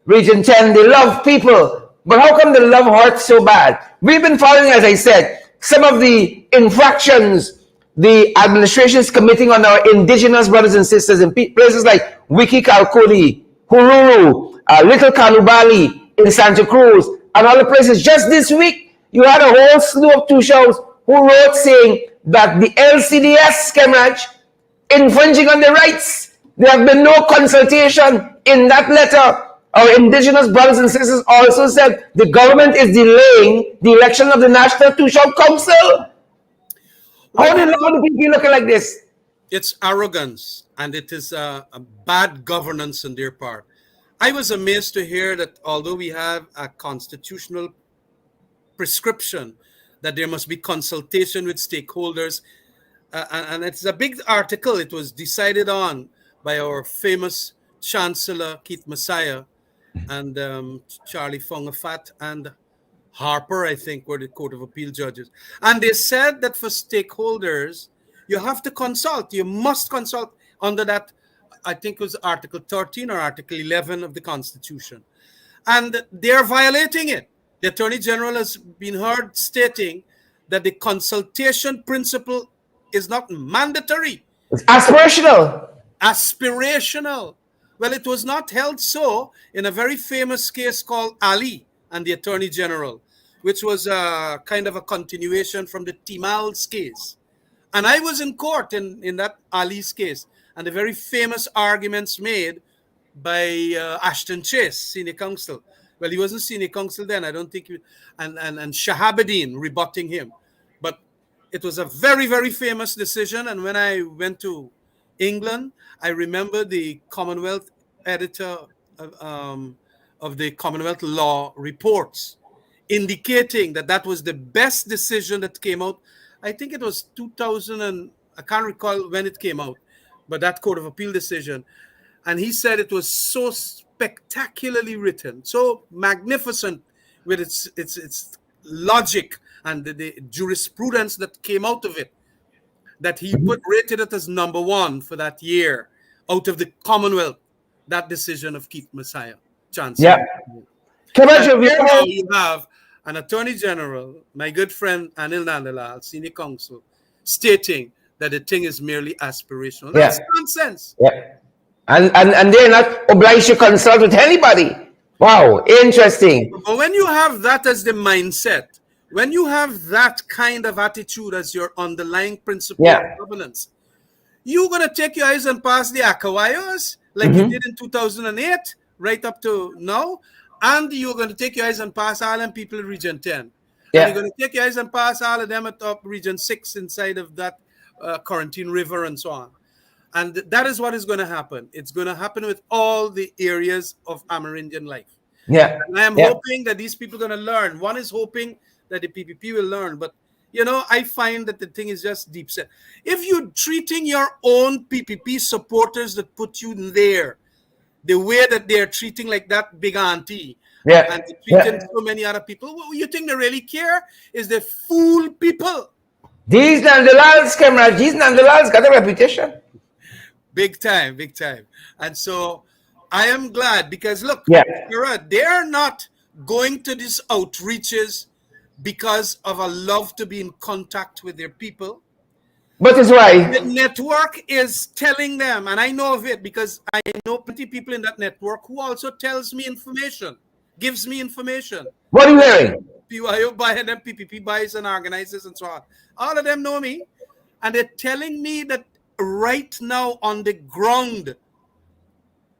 Speaker 1: Region 10, they love people, but how come the love hurts so bad? We've been following, as I said, some of the infractions the administration is committing on our indigenous brothers and sisters in places like Wiki Kalkuli, Huluru, Little Kanubali in Santa Cruz, and other places. Just this week, you had a whole slew of Tushos who wrote saying that the LCDS, Khemraj, infringing on their rights. There have been no consultation. In that letter, our indigenous brothers and sisters also said the government is delaying the election of the National Tushao Council. How do the people looking like this?
Speaker 5: It's arrogance, and it is a bad governance on their part. I was amazed to hear that although we have a constitutional prescription that there must be consultation with stakeholders, and it's a big article. It was decided on by our famous Chancellor Keith Messiah and Charlie Fongafat and Harper, I think, were the Court of Appeal judges. And they said that for stakeholders, you have to consult. You must consult under that, I think it was Article 13 or Article 11 of the Constitution. And they're violating it. The Attorney General has been heard stating that the consultation principle is not mandatory.
Speaker 1: It's aspirational.
Speaker 5: Aspirational. Well, it was not held so in a very famous case called Ali and the Attorney General, which was kind of a continuation from the Timals case. And I was in court in that Ali's case, and the very famous arguments made by Ashton Chase, senior counsel. Well, he wasn't senior counsel then, I don't think, and Shahabuddin rebutting him. But it was a very, very famous decision, and when I went to England, I remember the Commonwealth editor of the Commonwealth Law reports indicating that that was the best decision that came out. I think it was 2000 and I can't recall when it came out, but that Court of Appeal decision. And he said it was so spectacularly written, so magnificent with its logic and the jurisprudence that came out of it, that he rated it as number one for that year out of the Commonwealth, that decision of Keith Messiah, Chancellor.
Speaker 1: Yeah.
Speaker 5: Now you have an Attorney General, my good friend Anil Nandalal, senior counsel, stating that the thing is merely aspirational. That's nonsense.
Speaker 1: Yeah. And they're not obliged to consult with anybody. Wow, interesting.
Speaker 5: But when you have that as the mindset, when you have that kind of attitude as your underlying principle of governance, you're going to take your eyes and pass the Akawayos like you did in 2008 right up to now, and you're going to take your eyes and pass all them people in Region 10. Yeah. And you're going to take your eyes and pass all of them at up Region 6 inside of that Quarantine River and so on. And that is what is going to happen. It's going to happen with all the areas of Amerindian life.
Speaker 1: Yeah.
Speaker 5: And I am hoping that these people are going to learn. One is hoping that the PPP will learn. But, I find that the thing is just deep set. If you're treating your own PPP supporters that put you there, the way that they're treating like that big auntie, and treating so many other people, what you think they really care is they fool people.
Speaker 1: These Nandalals, Khemraj, these Nandalals got a reputation.
Speaker 5: Big time, big time. And so I am glad because look, they're not going to these outreaches because of a love to be in contact with their people.
Speaker 1: But it's right.
Speaker 5: The network is telling them, and I know of it because I know plenty of people in that network who also tells me information, gives me information.
Speaker 1: What are you hearing?
Speaker 5: PYO buy and then PPP buys and organizes and so on. All of them know me, and they're telling me that right now on the ground,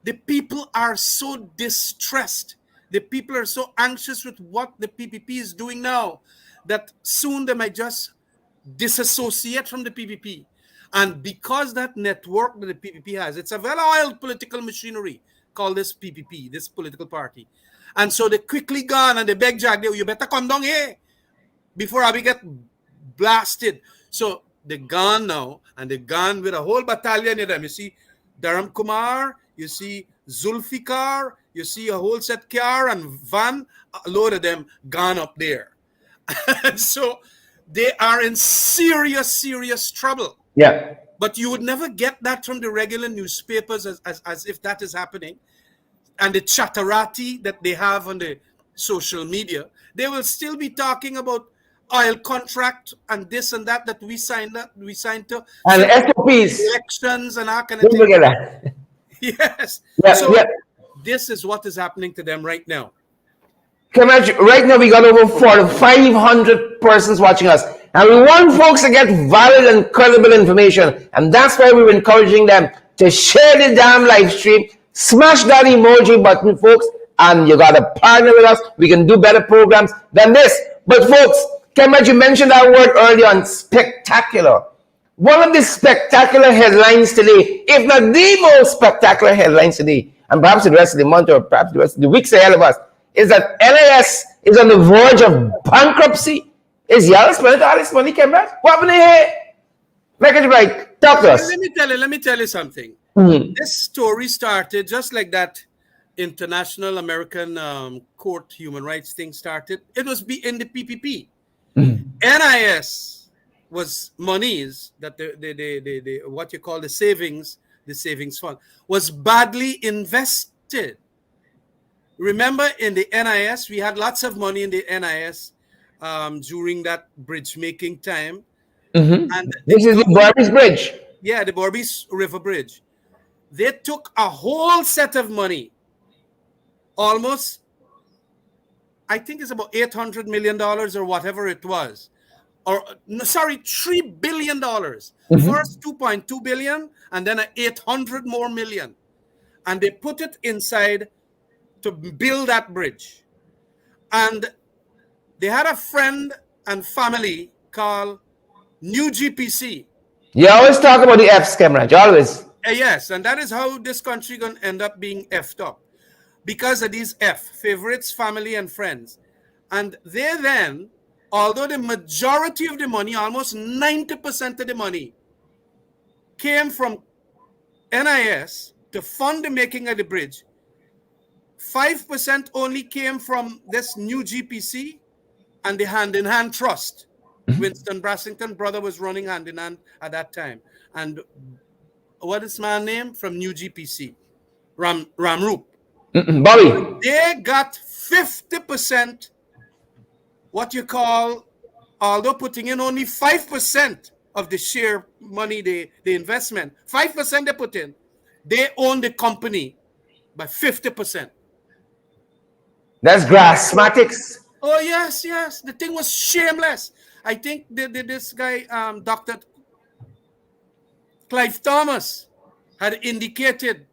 Speaker 5: the people are so distressed. The people are so anxious with what the PPP is doing now that soon they might just disassociate from the PPP. And because that network that the PPP has, it's a well-oiled political machinery called this PPP, this political party. And so they quickly gone and they beg Jack, you better come down here before I get blasted. So they're gone now, and they're gone with a whole battalion of them. You see Dharam Kumar, you see Zulfikar, you see a whole set car and van, a load of them gone up there. And so they are in serious, serious trouble.
Speaker 1: Yeah.
Speaker 5: But you would never get that from the regular newspapers as if that is happening. And the chatterati that they have on the social media, they will still be talking about oil contract and this and that we signed to.
Speaker 1: And SOPs.
Speaker 5: Elections and that kind of
Speaker 1: Don't
Speaker 5: thing.
Speaker 1: forget that.
Speaker 5: Yes.
Speaker 1: Yeah,
Speaker 5: So
Speaker 1: yeah.
Speaker 5: this is what is happening to them right now.
Speaker 1: Khemraj, right now we got over 500 persons watching us. And we want folks to get valid and credible information. And that's why we're encouraging them to share the damn live stream. Smash that emoji button, folks. And you got to partner with us. We can do better programs than this. But folks, Khemraj, you mentioned that word earlier on, spectacular. One of the spectacular headlines today, if not the most spectacular headlines today, and perhaps the rest of the month or perhaps the rest of the weeks ahead of us, is that NIS is on the verge of bankruptcy. Is y'all spending all this money, Khemraj? What happened here? Make it right. Talk to us.
Speaker 5: Let me tell you something. This story started just like that International American Court Human Rights thing started. It was in the PPP. NIS was monies that the what you call the savings fund was badly invested. Remember, in the NIS, we had lots of money in the NIS during that bridge making time. And
Speaker 1: This is the Barbies Bridge.
Speaker 5: Yeah, the Barbies River Bridge. They took a whole set of money, almost, I think it's about $800 million or whatever it was. Or no, sorry, $3 billion. First 2.2 billion and then 800 more million. And they put it inside to build that bridge. And they had a friend and family called New GPC.
Speaker 1: You always talk about the F's, Khemraj, always.
Speaker 5: Yes, and that is how this country going to end up being effed up. Because of these favorites, family, and friends. And they then, although the majority of the money, almost 90% of the money, came from NIS to fund the making of the bridge, 5% only came from this New GPC and the Hand in Hand Trust. Winston Brassington brother was running Hand in Hand at that time. And what is my name? From New GPC. Ramroop.
Speaker 1: Bobby.
Speaker 5: They got 50%, what you call, although putting in only 5% of the share money, the investment, 5% they put in, they own the company by 50%.
Speaker 1: That's grassmatics.
Speaker 5: Oh, yes, yes. The thing was shameless. I think this guy, Dr. Clive Thomas, had indicated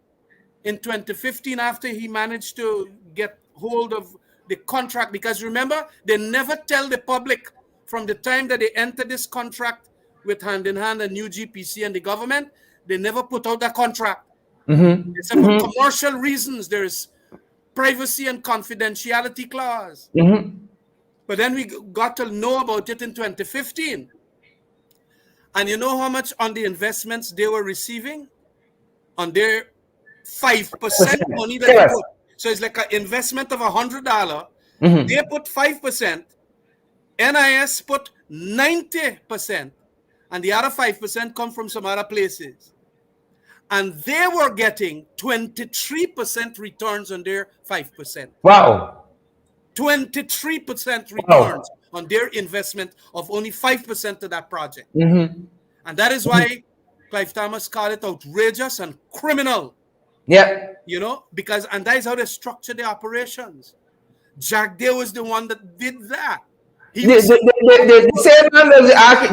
Speaker 5: in 2015 after he managed to get hold of the contract, because remember, they never tell the public from the time that they enter this contract with Hand in Hand and New GPC and the government, they never put out that contract. It's for commercial reasons. There's privacy and confidentiality clause. But then we got to know about it in 2015. And you know how much on the investments they were receiving? On their 5% money that they put. So it's like an investment of $100. They put 5%. NIS put 90%. And the other 5% come from some other places. And they were getting 23% returns on their 5%.
Speaker 1: Wow.
Speaker 5: 23% returns on their investment of only 5% of that project. And And that is why Clive Thomas called it outrageous and criminal.
Speaker 1: Yeah.
Speaker 5: You know, because, and that is how they structure the operations. Jack Day was the one that did that. He was
Speaker 1: The same man,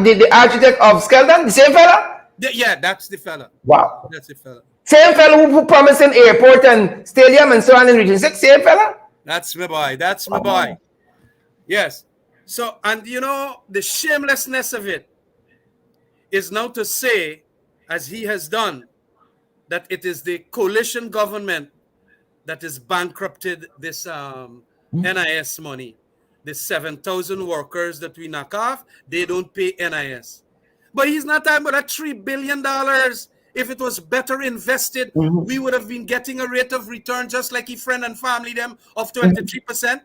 Speaker 1: the architect of Skeldon, the same fella?
Speaker 5: yeah, that's the fella.
Speaker 1: Wow.
Speaker 5: That's the fella.
Speaker 1: Same fella who promised an airport and stadium and so on in Region 6, same fella?
Speaker 5: That's my boy. That's my boy. Yes. So, and you know, the shamelessness of it is now to say, as he has done, that it is the coalition government that has bankrupted this NIS money. The 7,000 workers that we knock off, they don't pay NIS. But he's not talking about that $3 billion. If it was better invested, we would have been getting a rate of return just like his friend and family them of 23%.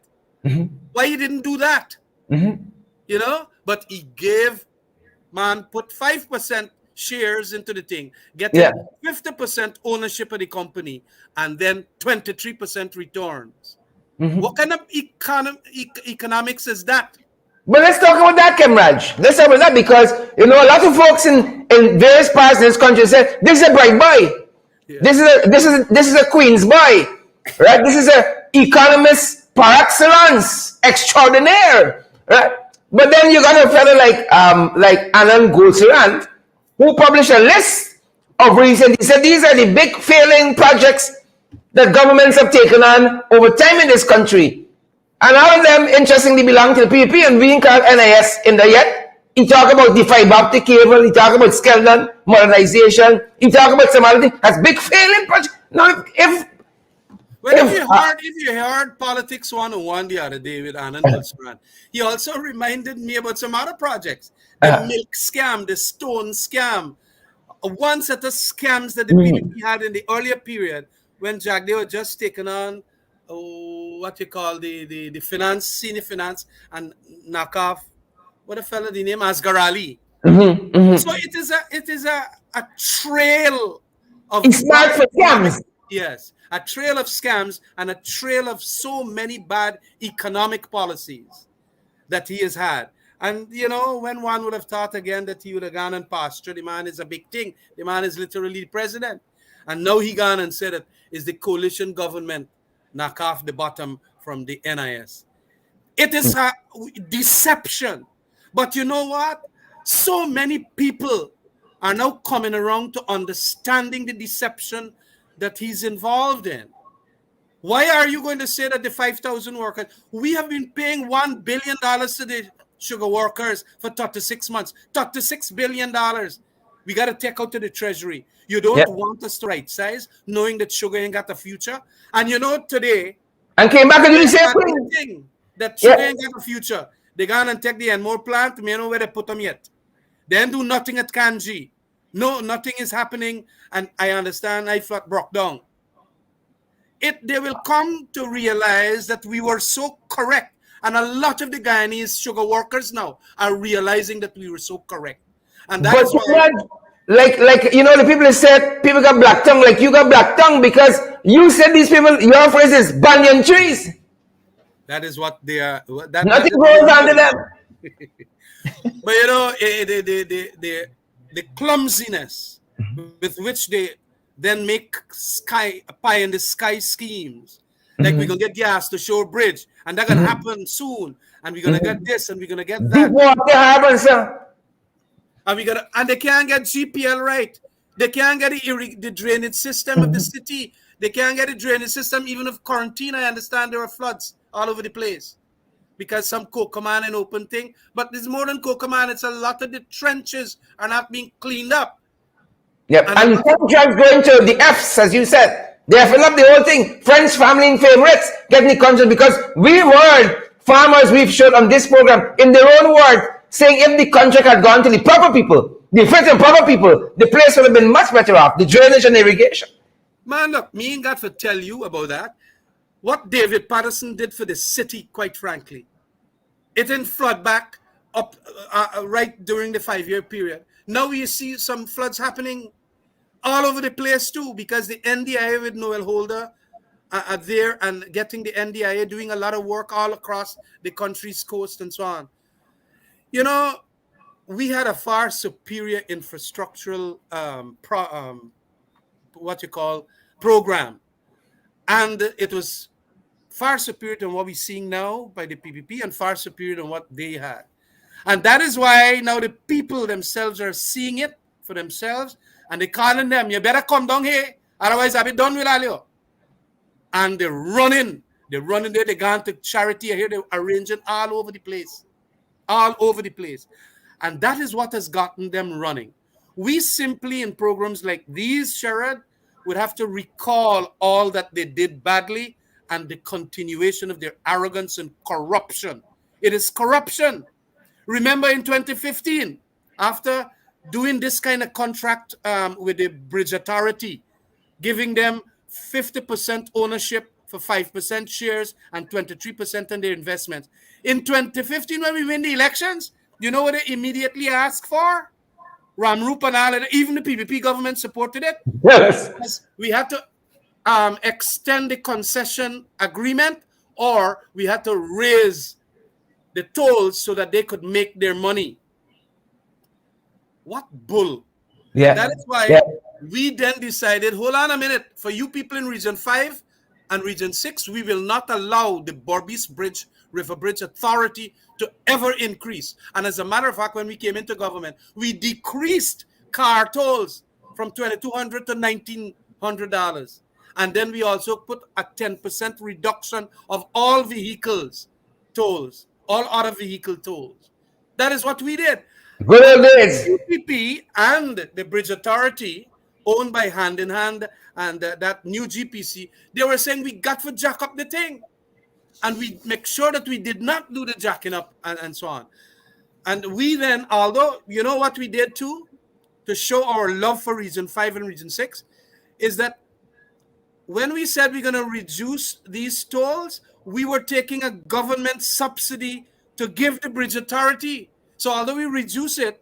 Speaker 5: Why he didn't do that? You know? But he gave, man, put 5% shares into the thing, getting 50% ownership of the company, and then 23% returns. What kind of economics is that?
Speaker 1: But let's talk about that, Khemraj. Let's talk about that because, you know, a lot of folks in various parts of this country say, this is a bright boy.
Speaker 5: Yeah.
Speaker 1: This is a Queen's boy. Right? This is a economist par excellence, extraordinaire. Right? But then you got a fellow like Alan Goulsarant, who published a list of reasons. He said these are the big failing projects that governments have taken on over time in this country. And all of them, interestingly, belong to the PPP and we ain't called NIS in there yet. He talk about the fiber optic cable, he talk about Skeldon, modernization, he talk about some other thing. That's big failing projects. Now, if
Speaker 5: you heard Politics 101 the other day with Anand Gulsran, he also reminded me about some other projects. The milk scam, the stone scam, one set of scams that the PDP had in the earlier period when Jack Day was just taken on what you call the finance, senior finance, and knock off what a fella the name Asghar. So it is a trail of
Speaker 1: scams.
Speaker 5: Yes, a trail of scams and a trail of so many bad economic policies that he has had. And, you know, when one would have thought again that he would have gone and pasture, the man is a big thing. The man is literally the president. And now he gone and said it is the coalition government knock off the bottom from the NIS. It is a deception. But you know what? So many people are now coming around to understanding the deception that he's involved in. Why are you going to say that the 5,000 workers, we have been paying $1 billion to the sugar workers for 36 months, $36 billion. We got to take out to the treasury. You don't want us to right size, knowing that sugar ain't got a future. And you know today,
Speaker 1: and came back and did the same
Speaker 5: thing. That sugar ain't got a future. They gone and take the Enmore plant. We don't know where they put them yet. They ain't do nothing at Kanji. No, nothing is happening. And I understand I flat broke down. They will come to realize that we were so correct. And a lot of the Guyanese sugar workers now are realizing that we were so correct. And that is why...
Speaker 1: Like you know, the people said people got black tongue, like you got black tongue because you said these people, your phrase is banyan trees.
Speaker 5: That is what they are.
Speaker 1: Nothing goes under them.
Speaker 5: But you know, the clumsiness with which they then make pie in the sky schemes. Like we're gonna get gas to Shore Bridge, and that's gonna happen soon. And we're gonna get this, and we're gonna get that.
Speaker 1: Deep water happen, sir.
Speaker 5: And they can't get GPL right. They can't get the drainage system of the city. They can't get a drainage system even of quarantine. I understand there are floods all over the place because some cocoa man and open thing. But there's more than cocoa man. It's a lot of the trenches are not being cleaned up.
Speaker 1: Yep. And contracts going to the Fs, as you said. They have filled up the whole thing. Friends, family, and favorites getting the contract because we were farmers we've showed on this program in their own word saying if the contract had gone to the proper people, the fit and proper people, the place would have been much better off. The drainage and irrigation.
Speaker 5: Man, look, me ain't got to tell you about that. What David Patterson did for the city, quite frankly, it didn't flood back up right during the 5-year period. Now we see some floods happening all over the place too because the NDIA with Noel Holder are there and getting the NDIA doing a lot of work all across the country's coast and so on. You know, we had a far superior infrastructural program, and it was far superior than what we're seeing now by the PPP, and far superior than what they had. And that is why now the people themselves are seeing it for themselves, and they're calling them, you better come down here, otherwise I'll be done with all you. And they're running there, they're going to charity. I hear they're arranging all over the place. And that is what has gotten them running. We simply, in programs like these, Sherrod, would have to recall all that they did badly and the continuation of their arrogance and corruption. It is corruption. Remember in 2015, after doing this kind of contract with the Bridge Authority, giving them 50% ownership for 5% shares and 23% on their investments. In 2015, when we win the elections, you know what they immediately asked for? Ramrup and all of that, even the PPP government supported it.
Speaker 1: Yes.
Speaker 5: We had to extend the concession agreement, or we had to raise the tolls so that they could make their money. What bull.
Speaker 1: Yeah.
Speaker 5: That is why we then decided, hold on a minute, for you people in Region 5 and Region 6, we will not allow the Berbice Bridge, River Bridge Authority to ever increase. And as a matter of fact, when we came into government, we decreased car tolls from $2,200 to $1,900. And then we also put a 10% reduction of all vehicles tolls, all other vehicle tolls. That is what we did.
Speaker 1: Good old days.
Speaker 5: PPP and the Bridge Authority, owned by Hand in Hand and that new GPC, they were saying we got to jack up the thing. And we make sure that we did not do the jacking up and so on. And we then, although, you know what we did too, to show our love for Region 5 and Region 6, is that when we said we're going to reduce these tolls, we were taking a government subsidy to give the Bridge Authority. So although we reduce it,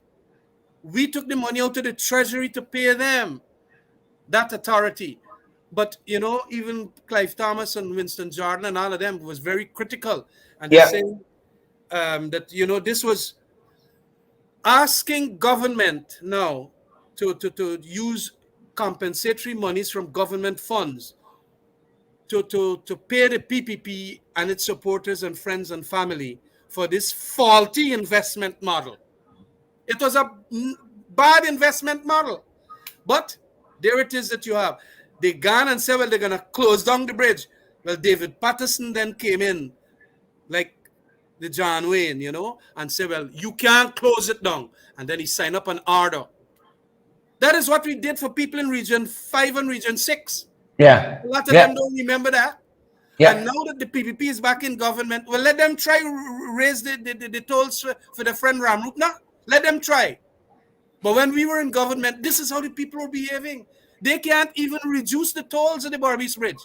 Speaker 5: we took the money out of the treasury to pay them, that authority. But, you know, even Clive Thomas and Winston Jordan and all of them was very critical. And they're saying that, you know, this was asking government now to use compensatory monies from government funds to pay the PPP and its supporters and friends and family for this faulty investment model. It was a bad investment model. But there it is that you have. They gone and said, well, they're going to close down the bridge. Well, David Patterson then came in, like the John Wayne, you know, and said, well, you can't close it down. And then he signed up an order. That is what we did for people in Region 5 and Region 6.
Speaker 1: Yeah.
Speaker 5: A lot of them don't remember that.
Speaker 1: Yeah.
Speaker 5: And now that the PPP is back in government, well, let them try raise the tolls for the friend Ramrup. No, let them try. But when we were in government, this is how the people were behaving. They can't even reduce the tolls at the Berbice Bridge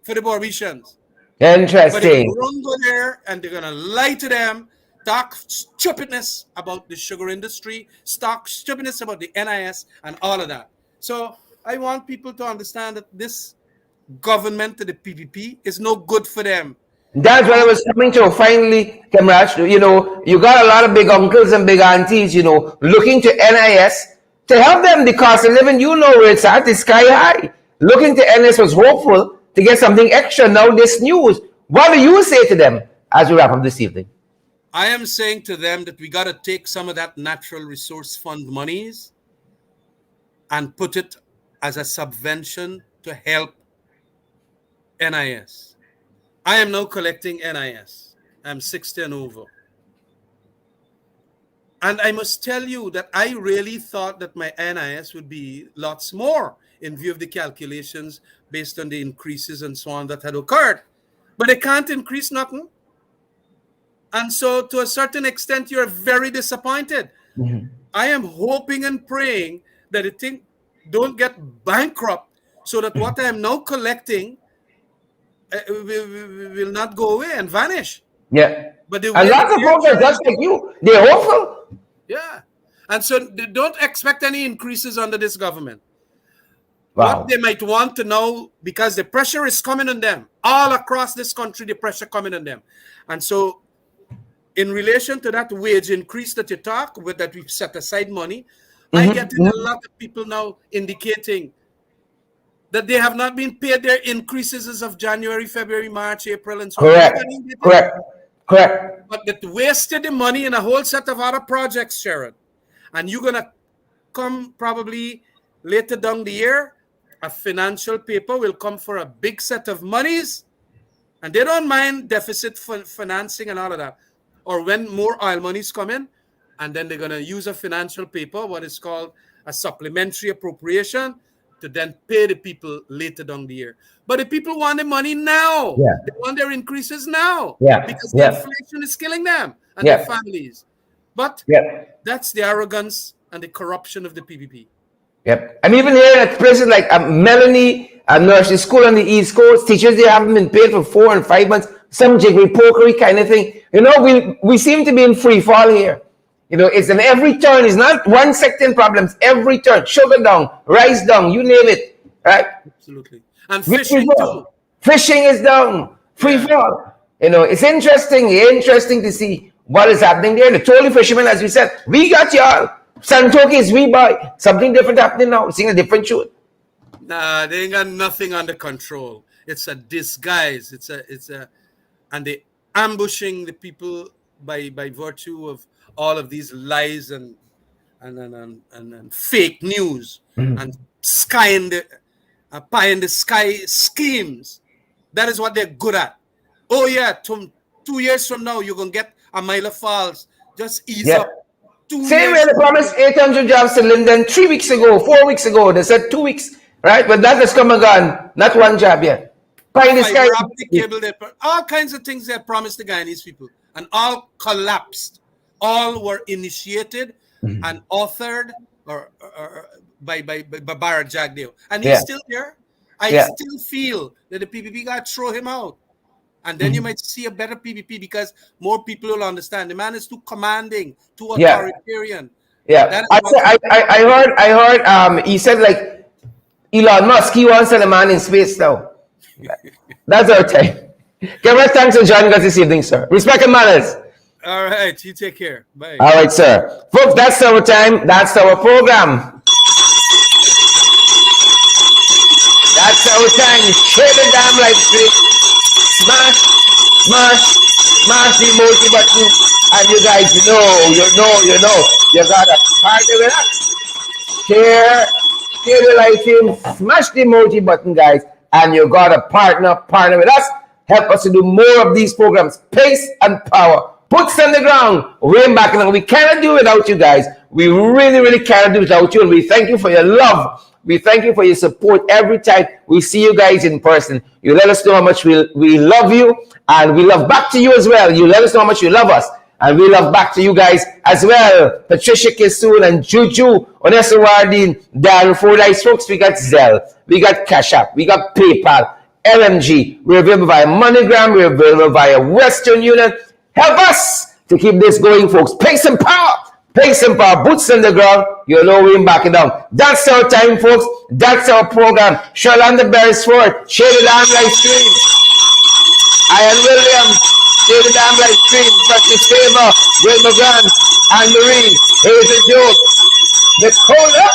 Speaker 5: for the Berbicians.
Speaker 1: Interesting.
Speaker 5: But they're going to go there and they're going to lie to them, talk stupidness about the sugar industry, talk stupidness about the NIS and all of that. So I want people to understand that this government, the PPP, is no good for them.
Speaker 1: That's what I was coming to. Finally, Khemraj, you know, you got a lot of big uncles and big aunties, you know, looking to NIS to help them. The cost of living, you know where it's at, it's sky high. Looking to NIS was hopeful to get something extra. Now this news, what do you say to them as we wrap up this evening?
Speaker 5: I am saying to them that we got to take some of that natural resource fund monies and put it as a subvention to help NIS. I am now collecting NIS. I'm 60 and over. And I must tell you that I really thought that my NIS would be lots more in view of the calculations based on the increases and so on that had occurred. But they can't increase nothing. And so to a certain extent, you're very disappointed. Mm-hmm. I am hoping and praying that the thing don't get bankrupt so that what I am now collecting will not go away and vanish.
Speaker 1: Yeah.
Speaker 5: But
Speaker 1: a lot of folks are just like you. They're hopeful.
Speaker 5: Yeah. And so they don't expect any increases under this government.
Speaker 1: Wow.
Speaker 5: What they might want to know, because the pressure is coming on them. All across this country, the pressure coming on them. And so in relation to that wage increase that you talk with, that we've set aside money, I get a lot of people now indicating that they have not been paid their increases as of January, February, March, April, and so on.
Speaker 1: Correct.
Speaker 5: But that wasted the money in a whole set of other projects, Sharon. And you're going to come probably later down the year, a financial paper will come for a big set of monies, and they don't mind deficit financing and all of that. Or when more oil monies come in, and then they're going to use a financial paper, what is called a supplementary appropriation, to then pay the people later down the year. But the people want the money now.
Speaker 1: Yeah.
Speaker 5: They want their increases now.
Speaker 1: Yeah.
Speaker 5: Because the inflation is killing them and their families. But that's the arrogance and the corruption of the PPP.
Speaker 1: Yep. I'm even hearing at places like Melanie, a nursery school on the East Coast, teachers, they haven't been paid for 4 and 5 months, some jiggery pokery kind of thing. You know, we seem to be in free fall here. You know, it's in every turn. It's not one sector problems. Every turn, sugar down, rice down, you name it, right?
Speaker 5: Absolutely. And fishing too.
Speaker 1: Fishing is down, free fall. You know, it's interesting to see what is happening there. The trolling fishermen, as we said, we got y'all. Santokis, we buy. Something different happening now. We're seeing a different truth.
Speaker 5: Nah, they ain't got nothing under control. It's a disguise. And they ambushing the people by virtue of all of these lies and fake news and pie in the sky schemes. That is what they're good at. Oh yeah, 2 years from now you're gonna get a Mile of Falls. Just ease up.
Speaker 1: Same way they promised 800 jobs to Linden 3 weeks ago, 4 weeks ago. They said 2 weeks, right? But that has come and gone. Not one job yet. Pie in the sky.
Speaker 5: All kinds of things they promised the Guyanese people, and all collapsed. All were initiated and authored or by Barra Jagdeo. And he's still there. I still feel that the PPP got to throw him out. And then you might see a better PPP because more people will understand. The man is too commanding, too authoritarian.
Speaker 1: Yeah. I heard he said like Elon Musk, he wants a man in space now. That's our time. Khemraj, thanks for joining us this evening, sir. Respect and manners.
Speaker 5: All right, you take care. Bye.
Speaker 1: All right, sir. Folks, that's our time. That's our program. That's our time. Share the damn live stream. Smash the emoji button. And you guys know. You gotta partner with us. Share the live stream. Smash the emoji button, guys. And you gotta partner with us. Help us to do more of these programs. Pace and power. Boots on the ground, way back now. We cannot do without you guys. We really cannot do without you. And we thank you for your love. We thank you for your support every time we see you guys in person. You let us know how much we love you, and we love back to you as well. You let us know how much you love us, and we love back to you guys as well. Patricia Kisoon and Juju, Onessa Wardin, Darren Fordyce, folks. We got Zelle, we got Cash App, we got PayPal, LMG. We're available via MoneyGram, we're available via Western Union. Help us to keep this going, folks. Pace and power. Boots on the ground. You know we ain't backing down. That's our time, folks. That's our program. Shalanda Beresford. Share the damn live stream. Ian Williams. Share the damn live stream. Practice Favor. Will McGann. Anne Marie. Here's a joke. Nicola.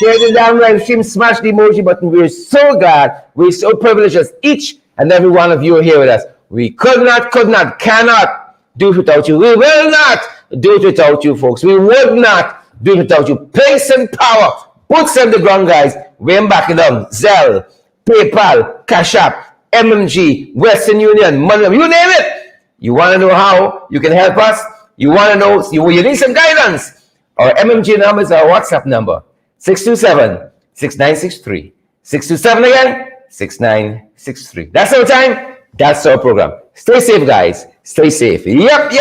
Speaker 1: Share the damn live stream. Smash the emoji button. We're so glad. We're so privileged as each and every one of you are here with us. We could not, cannot do it without you. We will not do it without you, folks. We would not do it without you. Pace and power. Boots on the ground, guys. We're backing down. Zelle, PayPal, Cash App, MMG, Western Union, Money, you name it. You want to know how you can help us? You want to know, you need some guidance. Our MMG number is our WhatsApp number. 627-6963. 627 again, 6963. That's our time. That's our program. Stay safe, guys. Stay safe. Yep.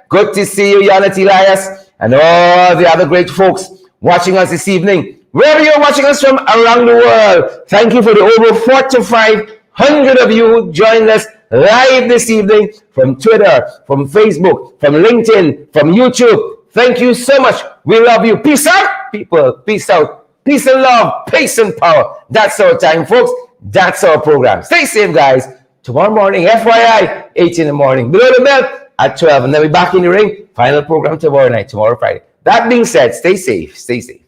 Speaker 1: Good to see you, Yanat Elias, and all the other great folks watching us this evening. Wherever you're watching us from around the world, thank you for the over 4,500 of you who joined us live this evening from Twitter, from Facebook, from LinkedIn, from YouTube. Thank you so much. We love you. Peace out, people. Peace out. Peace and love. Pace and power. That's our time, folks. That's our program. Stay safe, guys. Tomorrow morning, FYI, 8 in the morning. Below the belt, at 12. And then we're back in the ring. Final program tomorrow night, tomorrow Friday. That being said, stay safe. Stay safe.